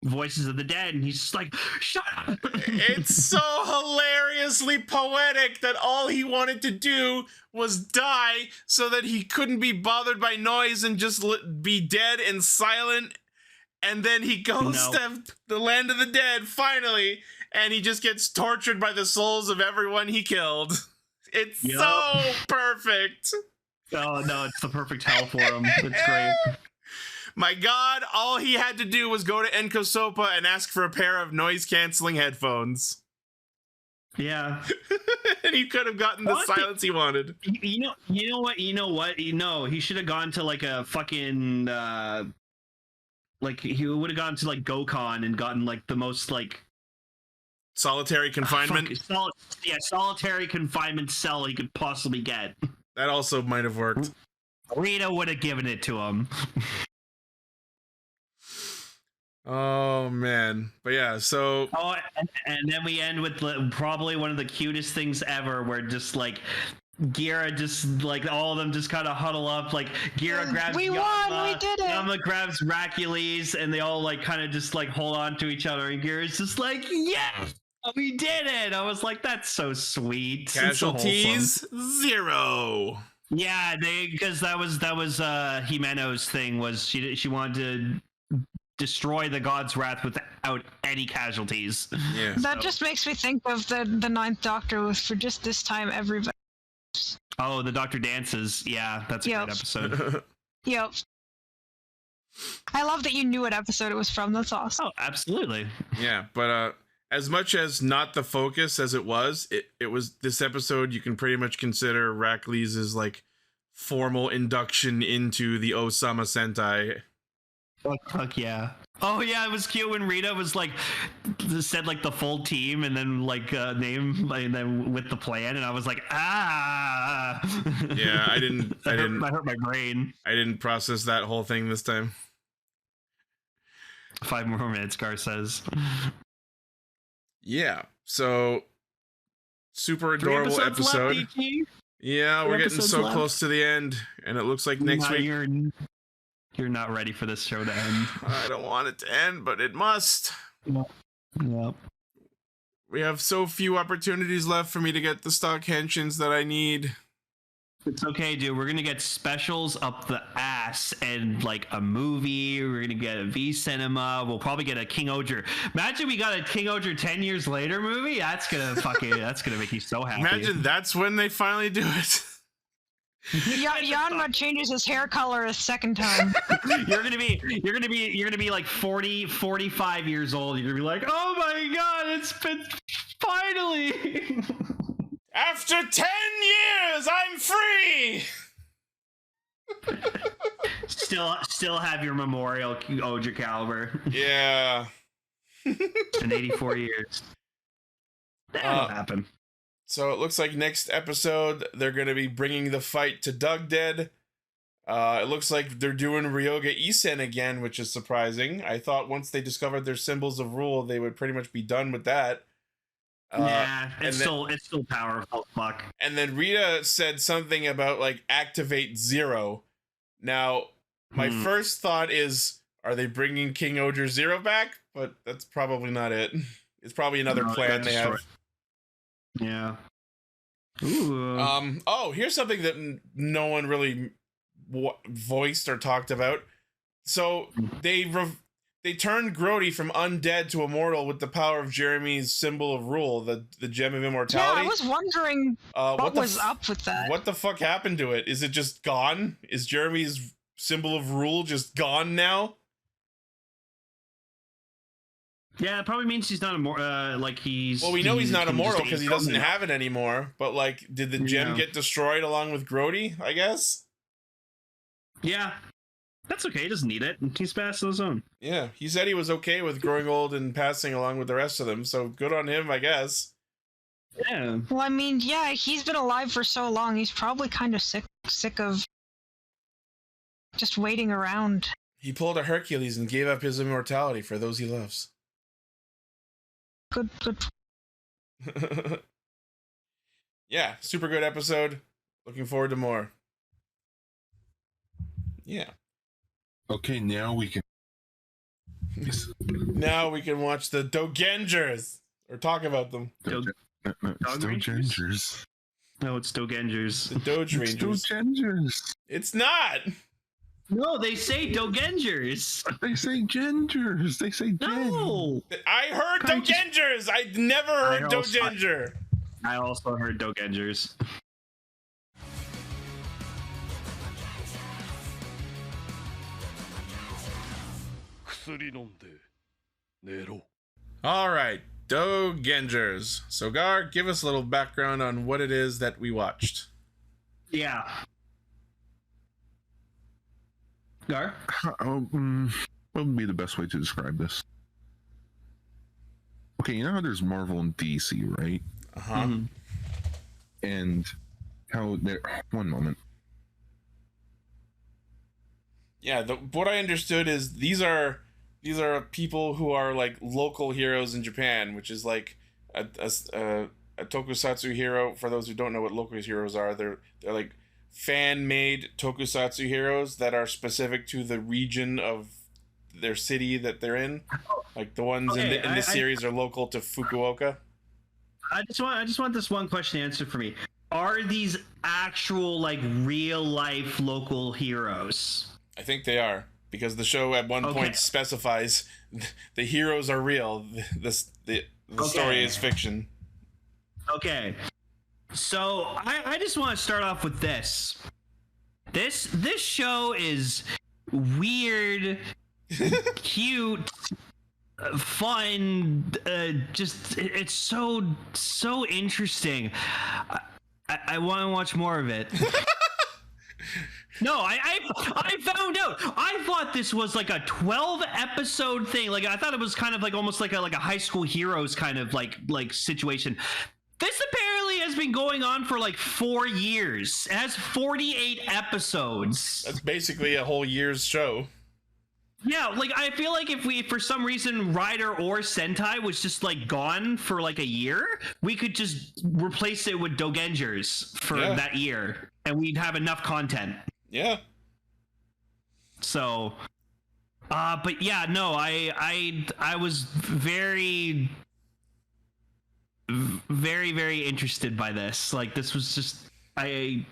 voices of the dead, and he's just like, shut up. It's so hilariously poetic that all he wanted to do was die so that he couldn't be bothered by noise and just be dead and silent. And then he goes to the land of the dead, finally, and he just gets tortured by the souls of everyone he killed. It's so perfect. Oh, no, it's the perfect hell for him. It's great. My God, all he had to do was go to Enkosopa and ask for a pair of noise-canceling headphones. Yeah. And he could have gotten the silence he wanted. You know what? He should have gone to like a fucking... like he would have gone to like GoCon and gotten like the most like solitary confinement. Solitary confinement cell he could possibly get. That also might have worked. Rita would have given it to him. Oh man, but yeah. So and then we end with probably one of the cutest things ever, where just like Gira just like all of them just kind of huddle up, like Gira grabs we did it. Yama grabs Racules, and they all like kind of just like hold on to each other, and Gira's just like, yes, we did it. I was like, that's so sweet. Casualties 0. Yeah, because that was Himeno's thing, was she wanted to destroy the God's Wrath without any casualties. Yeah, that just makes me think of the Ninth Doctor with For Just This Time Everybody. Oh, the Doctor Dances. Yeah, that's a great episode. Yep. I love that you knew what episode it was from. That's awesome. Oh, absolutely. Yeah, but as much as not the focus as it was this episode, you can pretty much consider Racules' like formal induction into the Ohsama Sentai. Fuck yeah. Oh yeah, it was cute when Rita was like said like the full team and then like name and then with the plan, and I was like, ah. Yeah, I didn't I hurt my brain. I didn't process that whole thing this time. 5 more minutes, Gar says. Yeah, so super adorable episode. Left, yeah, we're getting so close to the end, and it looks like next week. You're not ready for this show to end. I don't want it to end, but it must. Yep. We have so few opportunities left for me to get the stock henshins that I need. It's okay, dude. We're gonna get specials up the ass and like a movie. We're gonna get a V Cinema. We'll probably get a King-Ohger. Imagine we got a King-Ohger 10 years later movie. That's gonna make you so happy. Imagine that's when they finally do it. Yanma changes his hair color a second time. You're gonna be like 40, 45 years old. You're gonna be like, oh my god, it's been finally. After 10 years, I'm free. Still have your memorial Ohsama caliber. Yeah. It's been 84 years. That'll happen. So it looks like next episode they're going to be bringing the fight to Doug Dead. It looks like they're doing Ryoga Isen again, which is surprising. I thought once they discovered their symbols of rule, they would pretty much be done with that. It's still powerful. Fuck. And then Rita said something about like activate 0. Now, my first thought is, are they bringing King-Ohger 0 back? But that's probably not it. It's probably another plan they have. Yeah. Ooh. Oh, here's something that no one really voiced or talked about. So they turned Grodie from undead to immortal with the power of Jeremy's symbol of rule, the gem of immortality. Yeah, I was wondering what was up with that. What the fuck happened to it? Is it just gone? Is Jeremy's symbol of rule just gone now? Yeah, it probably means he's not immortal. Well, we know he's not immortal because he doesn't have it anymore. But like, did the gem get destroyed along with Grodie? I guess. Yeah, that's okay. He doesn't need it. He's fast on his own. Yeah, he said he was okay with growing old and passing along with the rest of them. So good on him, I guess. Yeah. Well, I mean, yeah, he's been alive for so long. He's probably kind of sick of just waiting around. He pulled a Hercules and gave up his immortality for those he loves. Good. Yeah, super good episode. Looking forward to more. Yeah. Okay, now we can. Now we can watch the Dogengers or talk about them. Dogengers. No, it's Dogengers. The Doge Rangers. Dogengers. It's not. No, they say Dogengers. They say Gengers. They say Gen. No. I heard Dogengers. I never heard Dogenger. I also heard Dogengers. All right, Dogengers. So Gar, give us a little background on what it is that we watched. Yeah. Gar? What would be the best way to describe this? Okay, you know how there's Marvel and DC, right? Uh-huh. Mm-hmm. And how there... One moment. Yeah, what I understood is these are people who are like local heroes in Japan, which is like a tokusatsu hero. For those who don't know what local heroes are, they're like fan-made tokusatsu heroes that are specific to the region of their city that they're in. Like the ones in this series are local to Fukuoka. I just want this one question answered for me. Are these actual like real life local heroes? I think they are, because the show at one point specifies the heroes are real. The story is fiction. Okay. So I just want to start off with this. This show is weird, cute, fun. Just it's so interesting. I want to watch more of it. No, I found out. I thought this was like a 12-episode thing. Like I thought it was kind of like almost like a high school heroes kind of like situation. This apparently has been going on for like 4 years. It has 48 episodes. That's basically a whole year's show. Yeah, like I feel like if for some reason Rider or Sentai was just like gone for like a year, we could just replace it with Dogengers for that year, and we'd have enough content. Yeah. So, but yeah, no, I was very, very, very interested by this. Like this was just I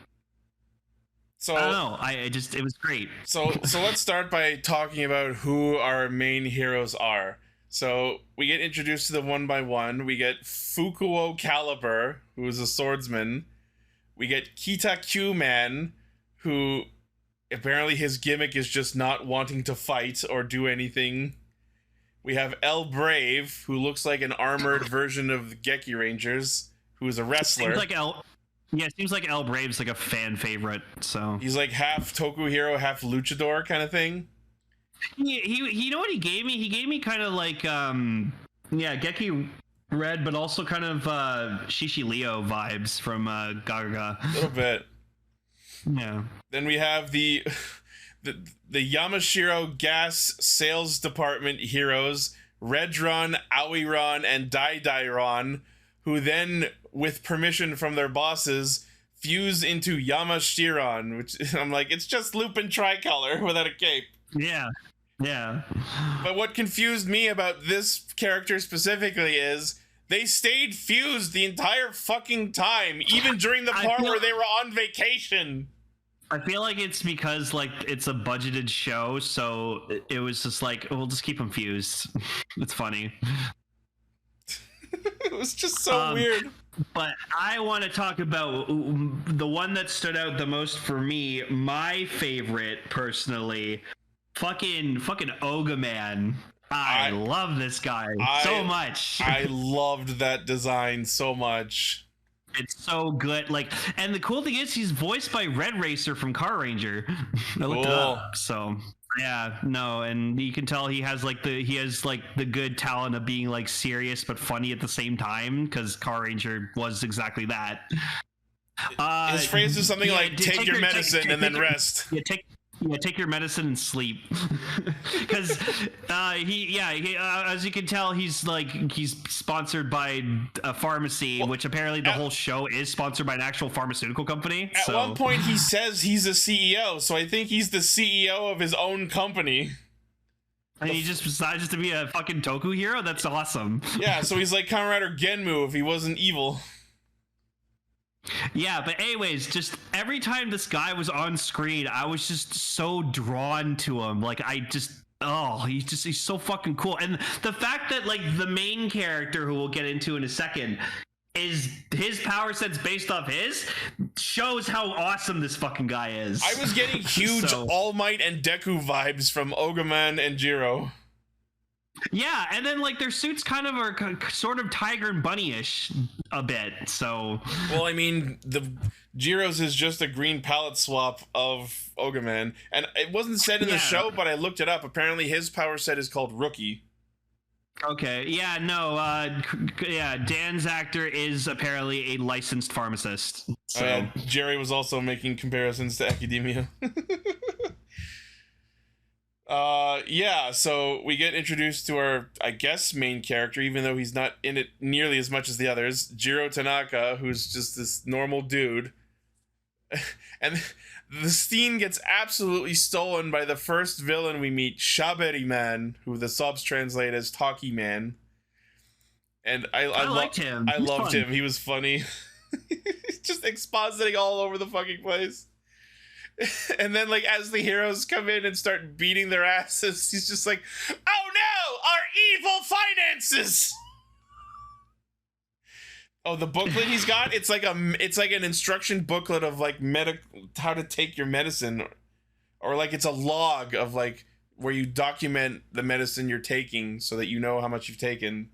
don't know. It was great. So let's start by talking about who our main heroes are. So we get introduced to them one by one. We get Fukuo Caliber, who is a swordsman. We get Kita Q Man, who apparently his gimmick is just not wanting to fight or do anything. We have El Brave, who looks like an armored version of the Geki Rangers, who is a wrestler. It seems like El Brave's like a fan favorite. So he's like half Toku hero, half luchador kind of thing. He you know what he gave me? He gave me kind of like Geki Red, but also kind of Shishi Leo vibes from Gaga. A little bit. Yeah. Then we have the Yamashiro Gas Sales Department heroes, Redron, Aoiron, and Daidairon, who then, with permission from their bosses, fuse into Yamashiron, which I'm like, it's just Lupin Tricolor without a cape. Yeah. Yeah. But what confused me about this character specifically is they stayed fused the entire fucking time, even during the part where they were on vacation. I feel like it's because like it's a budgeted show, so it was just like, we'll just keep them fused. It's funny. It was just so weird. But I want to talk about the one that stood out the most for me, my favorite personally, fucking Ohga Man. I love this guy so much. I loved that design so much. It's so good. Like, and the cool thing is he's voiced by Red Racer from Car Ranger. I looked it up. So yeah, no, and you can tell he has the good talent of being like serious but funny at the same time, because Car Ranger was exactly that. His phrase is something like take your medicine and then rest. Take your medicine and sleep. Because as you can tell, he's sponsored by a pharmacy, which apparently the whole show is sponsored by an actual pharmaceutical company. At one point, he says he's a CEO, so I think he's the CEO of his own company. And he just decides to be a fucking Toku hero? That's awesome. Yeah, so he's like Kamen Rider Genmu if he wasn't evil. Yeah, but anyways, just every time this guy was on screen, I was just so drawn to him. Like, he's so fucking cool. And the fact that like the main character, who we'll get into in a second, is his power set's based off his, shows how awesome this fucking guy is. I was getting huge All Might and Deku vibes from Ogaman and Jiro. Yeah, and then like their suits kind of are sort of Tiger and Bunny-ish a bit. So, well, I mean, the Jiro's is just a green palette swap of Ogaman, and it wasn't said in the show, but I looked it up. Apparently, his power set is called Rookie. Okay, yeah, no, Dan's actor is apparently a licensed pharmacist. So Jerry was also making comparisons to Academia. So we get introduced to our, I guess, main character, even though he's not in it nearly as much as the others, Jiro Tanaka, who's just this normal dude. And the scene gets absolutely stolen by the first villain we meet, Shaberi Man, who the subs translate as Talkie Man. And I liked him. I loved him. He was funny. He's just expositing all over the fucking place. And then, like, as the heroes come in and start beating their asses, he's just like, "Oh no, our evil finances!" Oh, the booklet he's got, it's like an instruction booklet of like how to take your medicine, or like it's a log of like where you document the medicine you're taking so that you know how much you've taken,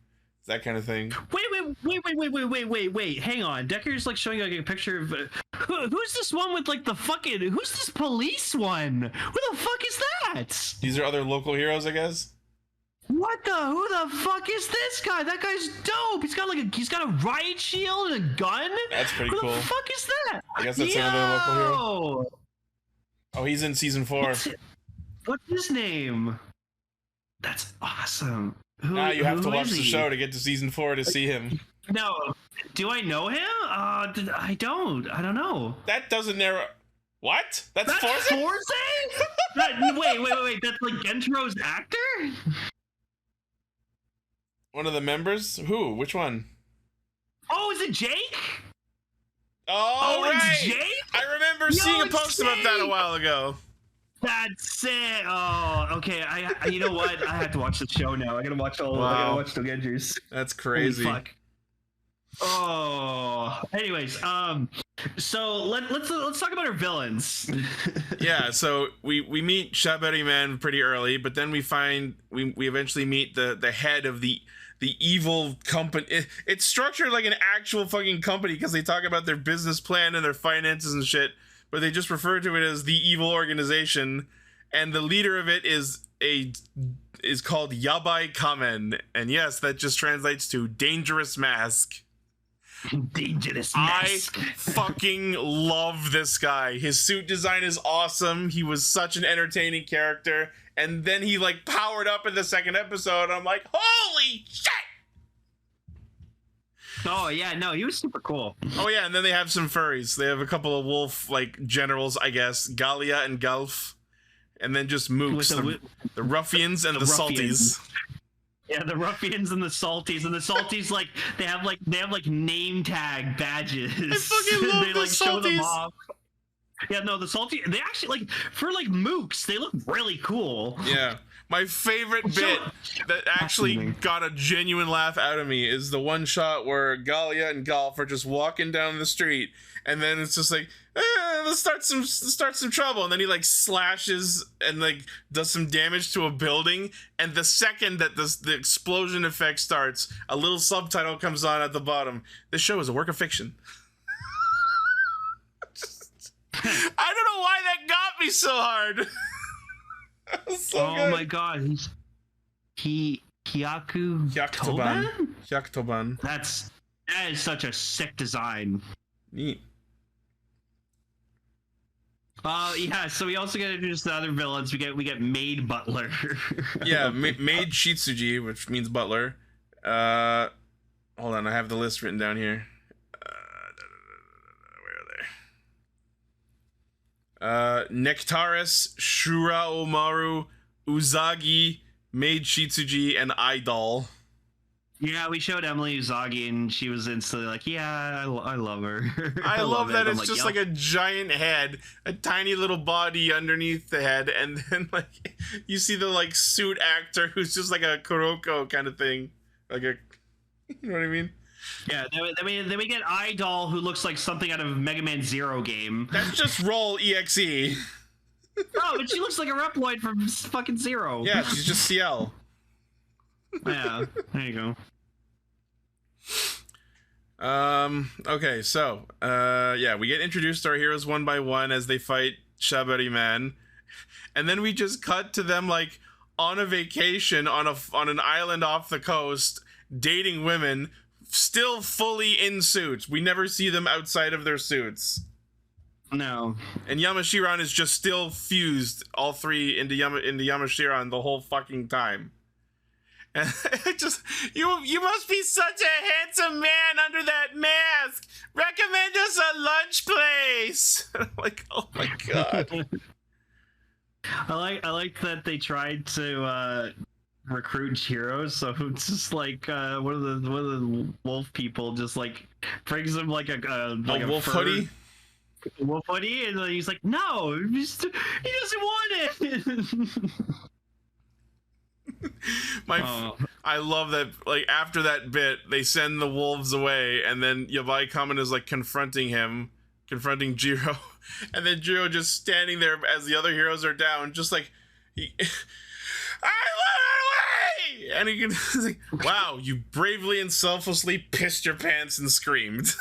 that kind of thing. Wait, hang on. Decker's like showing like a picture of who's this one with like the fucking, who's this police one? Who the fuck is that? These are other local heroes, I guess. Who the fuck is this guy? That guy's dope. He's got a riot shield and a gun. That's pretty cool. Who the fuck is that? I guess that's another local hero. Oh, he's in season 4. What's his name? That's awesome. Now you have to watch the show to get to season 4 to see him. No, do I know him? I don't know. That doesn't narrow. What? That's Forze? Wait. That's like Gentro's actor? One of the members? Who? Which one? Oh, is it Jake? Oh, right. It's Jake? I remember seeing a post about that a while ago. That's it. Oh, okay. I you know what? I have to watch the show now. I gotta watch I gotta watch Dogengers. That's crazy. Holy fuck. Oh. Anyways, so let's talk about our villains. Yeah, so we meet Shaberi Man pretty early, but then we eventually meet the head of the evil company. It's structured like an actual fucking company because they talk about their business plan and their finances and shit, but they just refer to it as the evil organization, and the leader of it is called Yabai Kamen, and yes, that just translates to dangerous mask. Dangerous mask. I fucking love this guy. His suit design is awesome. He was such an entertaining character, and then he like powered up in the second episode. I'm like, holy shit! Oh yeah, no, he was super cool. Oh yeah, and then they have some furries. They have a couple of wolf like generals, I guess, Galia and Gulf, and then just mooks, the ruffians and the salties. Yeah, the ruffians and the salties, like they have like name tag badges. I fucking love they the like salties. show them off. Yeah, no, the salty. They actually like for like mooks, they look really cool. Yeah, my favorite bit that actually got a genuine laugh out of me is the one shot where Galia and Golf are just walking down the street, and then it's just like, let's start some trouble, and then he like slashes and like does some damage to a building, and the second that the explosion effect starts, a little subtitle comes on at the bottom. This show is a work of fiction. I don't know why that got me so hard. So good. My god, he's Hyaktoban. That is such a sick design. Neat. Yeah, so we also get introduced to other villains. We get Maid Butler. Yeah, Maid Shitsuji, which means butler. Hold on, I have the list written down here. Where are they? Nectaris, Shura Omaru, Uzagi, Maid Shitsuji, and Idol. Yeah, we showed Emily Uzagi, and she was instantly like, "Yeah, I love her." I love that it's like, just like a giant head, a tiny little body underneath the head, and then like you see the like suit actor who's just like a Kuroko kind of thing, like a, you know what I mean? Yeah. Then we get Idol, who looks like something out of Mega Man Zero game. That's just Roll EXE. Oh, but she looks like a Reploid from fucking Zero. Yeah, she's just CL. Yeah, there you go. Okay, so yeah, we get introduced to our heroes one by one as they fight Shabari Man, and then we just cut to them like on a vacation on an island off the coast, dating women, still fully in suits. We never see them outside of their suits. No. And Yamashiran is just still fused, all three into Yamashiran the whole fucking time. And just, you must be such a handsome man under that mask. Recommend us a lunch place. I'm like, oh my god. I like that they tried to recruit heroes, so it's just like one of the wolf people just like brings him like a wolf hoodie. Wolf hoodie, and he's like, no, he doesn't want it. I love that. Like after that bit, they send the wolves away, and then Yabai Kamen is like confronting Jiro, and then Jiro just standing there as the other heroes are down, just like, I want away, and he can like, wow, you bravely and selflessly pissed your pants and screamed.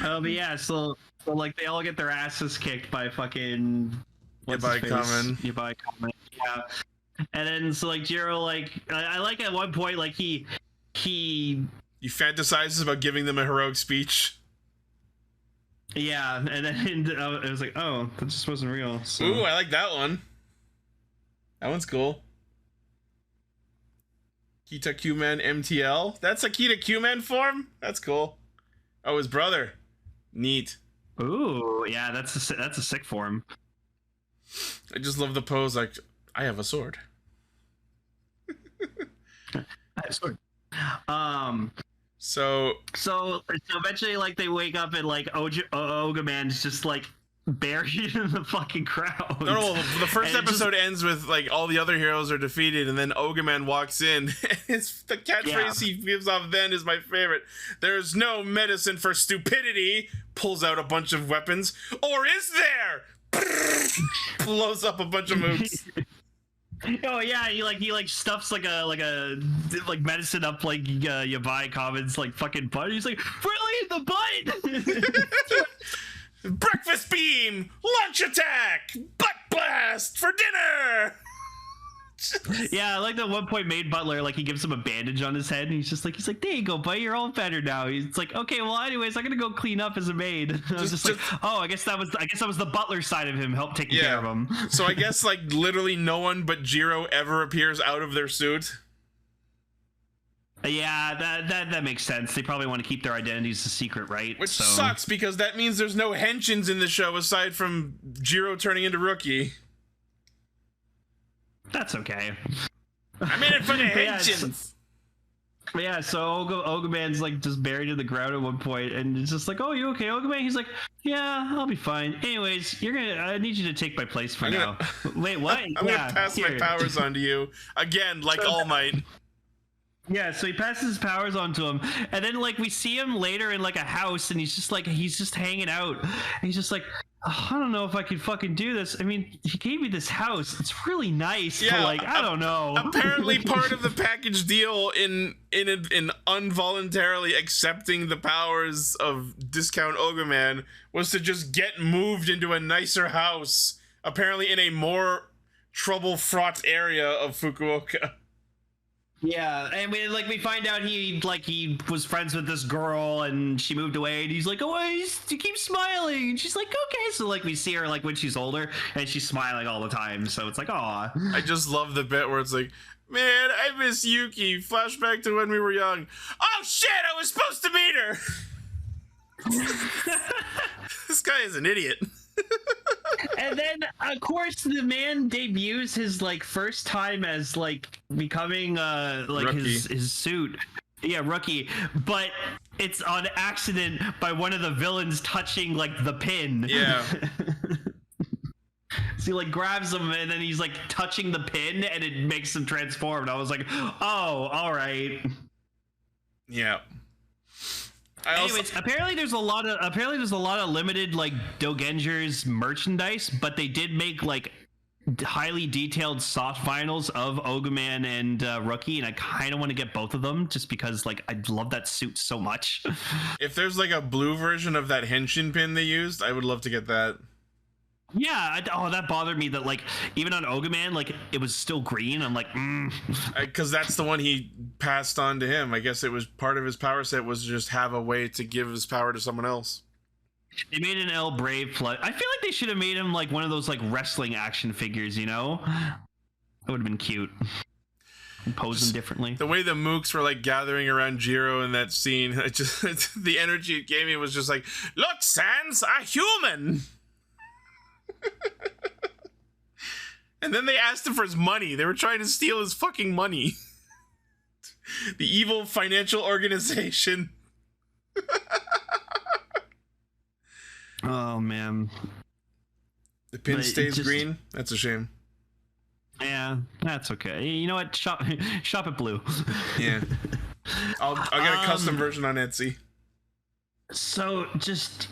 But yeah, so like they all get their asses kicked by fucking Yabai Kamen. Yeah. And then so like Jiro, like I like at one point like he fantasizes about giving them a heroic speech. Yeah, and then it was like, oh, that just wasn't real. So. Ooh, I like that one. That one's cool. Kita Q-Man MTL. That's a Kita Q-Man form? That's cool. Oh, his brother. Neat. Ooh, yeah, that's a sick form. I just love the pose, like, I have a sword. I have a sword. So eventually, like, they wake up and like Oga Man's just like buried in the fucking crowd. No, the first episode ends with like all the other heroes are defeated, and then Ogaman walks in. The catchphrase he gives off then is my favorite. There's no medicine for stupidity. Pulls out a bunch of weapons, or is there? Blows up a bunch of mooks. Oh yeah, he stuffs like medicine up like Yabai Kamen's like fucking butt. He's like, really in the butt. Breakfast beam, lunch attack, butt blast for dinner. Yeah, I like that one point Maid Butler, like he gives him a bandage on his head and he's like, there you go, buddy, you're all better now. He's like, okay, well anyways, I'm gonna go clean up as a maid. I was just like, oh, I guess that was the butler side of him, help taking care of him. So I guess like literally no one but Jiro ever appears out of their suit. Yeah, that makes sense. They probably want to keep their identities a secret, right? Which sucks because that means there's no henshins in the show aside from Jiro turning into Rookie. That's okay. I'm in it for the henshins. Yeah, so Ogaman's like just buried in the ground at one point, and it's just like, oh, you okay, Ogaman? He's like, yeah, I'll be fine. Anyways, I need you to take my place for now. Wait, what? I'm gonna pass my powers on to you again, like All Might. Yeah, so he passes his powers on to him, and then like we see him later in like a house, and he's just hanging out, and he's just like, oh, I don't know if I can fucking do this. I mean, he gave me this house. It's really nice, but like I don't know. Apparently, part of the package deal in involuntarily accepting the powers of Discount Ogaman was to just get moved into a nicer house, apparently in a more trouble-fraught area of Fukuoka. Yeah, and we find out he was friends with this girl and she moved away, and he's like, oh, you keep smiling, and she's like, okay. So like we see her like when she's older and she's smiling all the time, so it's like, aw. I just love the bit where it's like, man, I miss Yuki. Flashback to when we were young. Oh shit, I was supposed to meet her. This guy is an idiot. And then of course the man debuts his like first time as like becoming like Rookie. his suit. Yeah, Rookie, but it's on accident by one of the villains touching like the pin. Yeah. So he like grabs him and then he's like touching the pin and it makes him transform. And I was like, oh, all right. Yeah. Anyways, apparently there's a lot of limited like Dogengers merchandise, but they did make like highly detailed soft vinyls of Ogaman and Rookie, and I kind of want to get both of them just because like I love that suit so much. If there's like a blue version of that henshin pin they used, I would love to get that. Yeah, that bothered me that like even on Ogaman like it was still green. I'm like, because that's the one he passed on to him. I guess it was part of his power set was to just have a way to give his power to someone else. They made an El Brave flood. I feel like they should have made him like one of those like wrestling action figures, you know? That would have been cute. And pose him differently. The way the mooks were like gathering around Jiro in that scene, the energy it gave me was just like, look, Sans, a human. And then they asked him for his money. They were trying to steal his fucking money. The evil financial organization. Oh man. The pin stays green. That's a shame. Yeah, that's okay. You know what? Shop at Blue. Yeah. I'll get a custom version on Etsy. So just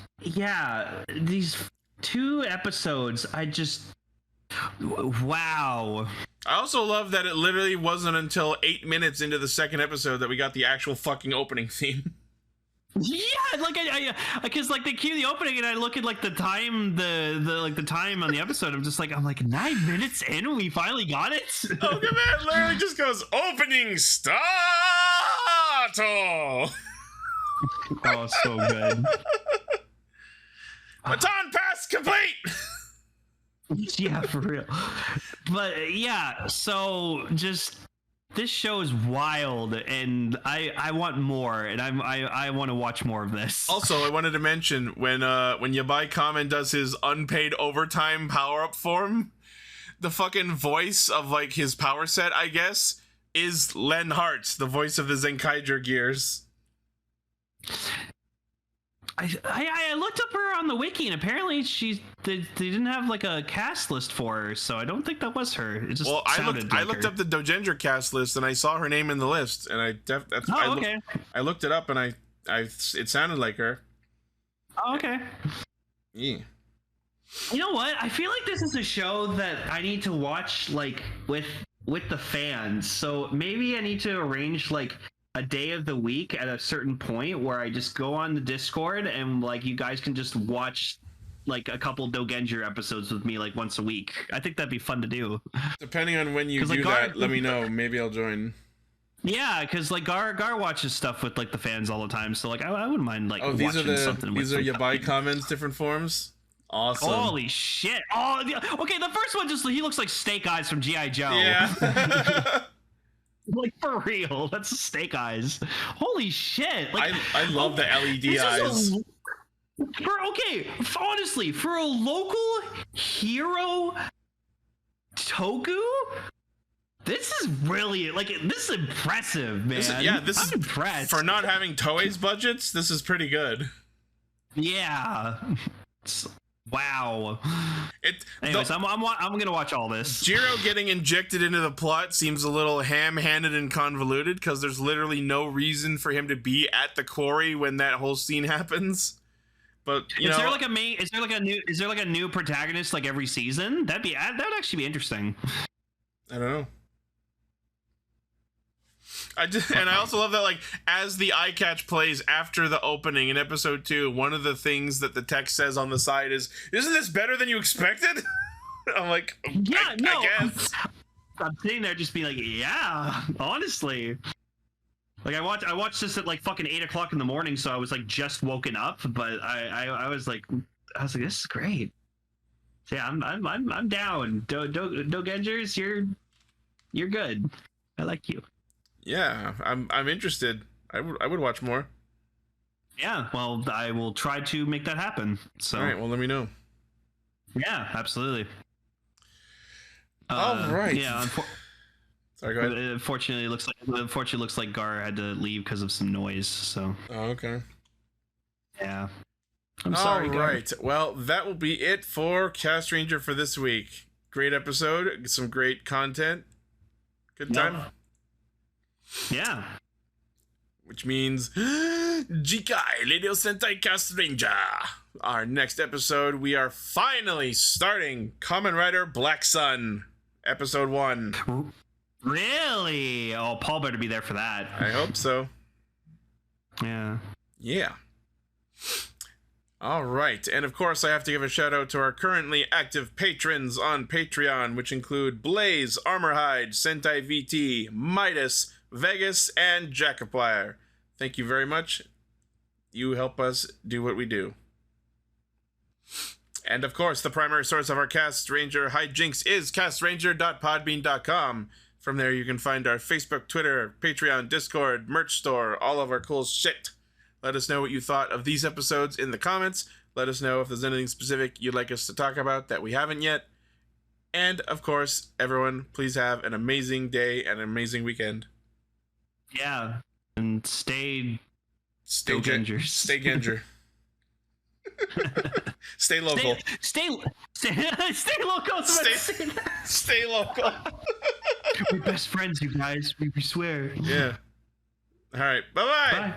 these 2 episodes, wow. I also love that it literally wasn't until 8 minutes into the second episode that we got the actual fucking opening theme. Yeah, like I because like they cue the opening and I look at like the time, the time on the episode. I'm like 9 minutes in, we finally got it. Oh, man, literally just goes opening start. Oh, so good. Baton pass complete. Yeah, for real. But yeah, so just this show is wild, and I want more, and I want to watch more of this. Also, I wanted to mention when Yabai Kamen does his unpaid overtime power up form, the fucking voice of like his power set, I guess, is Len Hart, the voice of the Zenkaiger gears. I looked up her on the wiki, and apparently they didn't have like a cast list for her, so I don't think that was her. It just I looked up the Dogenger cast list, and I saw her name in the list, and I looked it up, and it sounded like her. Oh, okay. Yeah. You know what? I feel like this is a show that I need to watch like with the fans. So maybe I need to arrange like a day of the week at a certain point where I just go on the Discord and like you guys can just watch like a couple Dogenger episodes with me like once a week. I think that'd be fun to do. Depending on when you do that, let me know. Maybe I'll join. Yeah, because like Gar watches stuff with like the fans all the time, so like I wouldn't mind like watching something. These are Yabai comments, different forms. Awesome. Holy shit! Oh, okay. The first one he looks like Snake Eyes from G.I. Joe. Yeah. Like for real, that's Snake Eyes. Holy shit! Like I love the LED eyes. Honestly, for a local hero Toku, this is really this is impressive, man. I'm impressed. For not having Toei's budgets, this is pretty good. Yeah. Wow. Anyways, I'm gonna watch all this. Jiro getting injected into the plot seems a little ham-handed and convoluted because there's literally no reason for him to be at the quarry when that whole scene happens. But is there like a new protagonist like every season? That'd actually be interesting. I don't know. I also love that, like, as the eye catch plays after the opening in episode 2, one of the things that the text says on the side is, "Isn't this better than you expected?" I'm like, I guess. I'm sitting there just being like, yeah, honestly. Like I watched this at like fucking 8 o'clock in the morning, so I was like just woken up, but I was like, this is great. So yeah, I'm down. Dogengers, you're good. I like you. Yeah, I'm interested. I would watch more. Yeah, well, I will try to make that happen. So all right, well, let me know. Yeah, absolutely. All right. Yeah. Sorry, go ahead. Unfortunately, it looks like Gar had to leave because of some noise. So. Oh, okay. Yeah. I'm sorry. All right. Well, that will be it for Castranger for this week. Great episode. Some great content. Good time. Yeah. Which means Jikai Radio Sentai Castranger. Our next episode, we are finally starting Kamen Rider Black Sun, episode 1. Really? Oh, Paul better be there for that. I hope so. Yeah. Yeah. All right. And of course, I have to give a shout out to our currently active patrons on Patreon, which include Blaze, Armorhide, Sentai VT, Midas, Vegas, and Jackaplier. Thank you very much. You help us do what we do. And of course, the primary source of our Castranger hijinks is castranger.podbean.com. From there, you can find our Facebook, Twitter, Patreon, Discord, merch store, all of our cool shit. Let us know what you thought of these episodes in the comments. Let us know if there's anything specific you'd like us to talk about that we haven't yet. And of course, everyone, please have an amazing day and an amazing weekend. Yeah, and stay Dogengers. Stay Genger. Stay local. Stay local. Stay local. We're best friends, you guys. We swear. Yeah. All right. Bye-bye. Bye.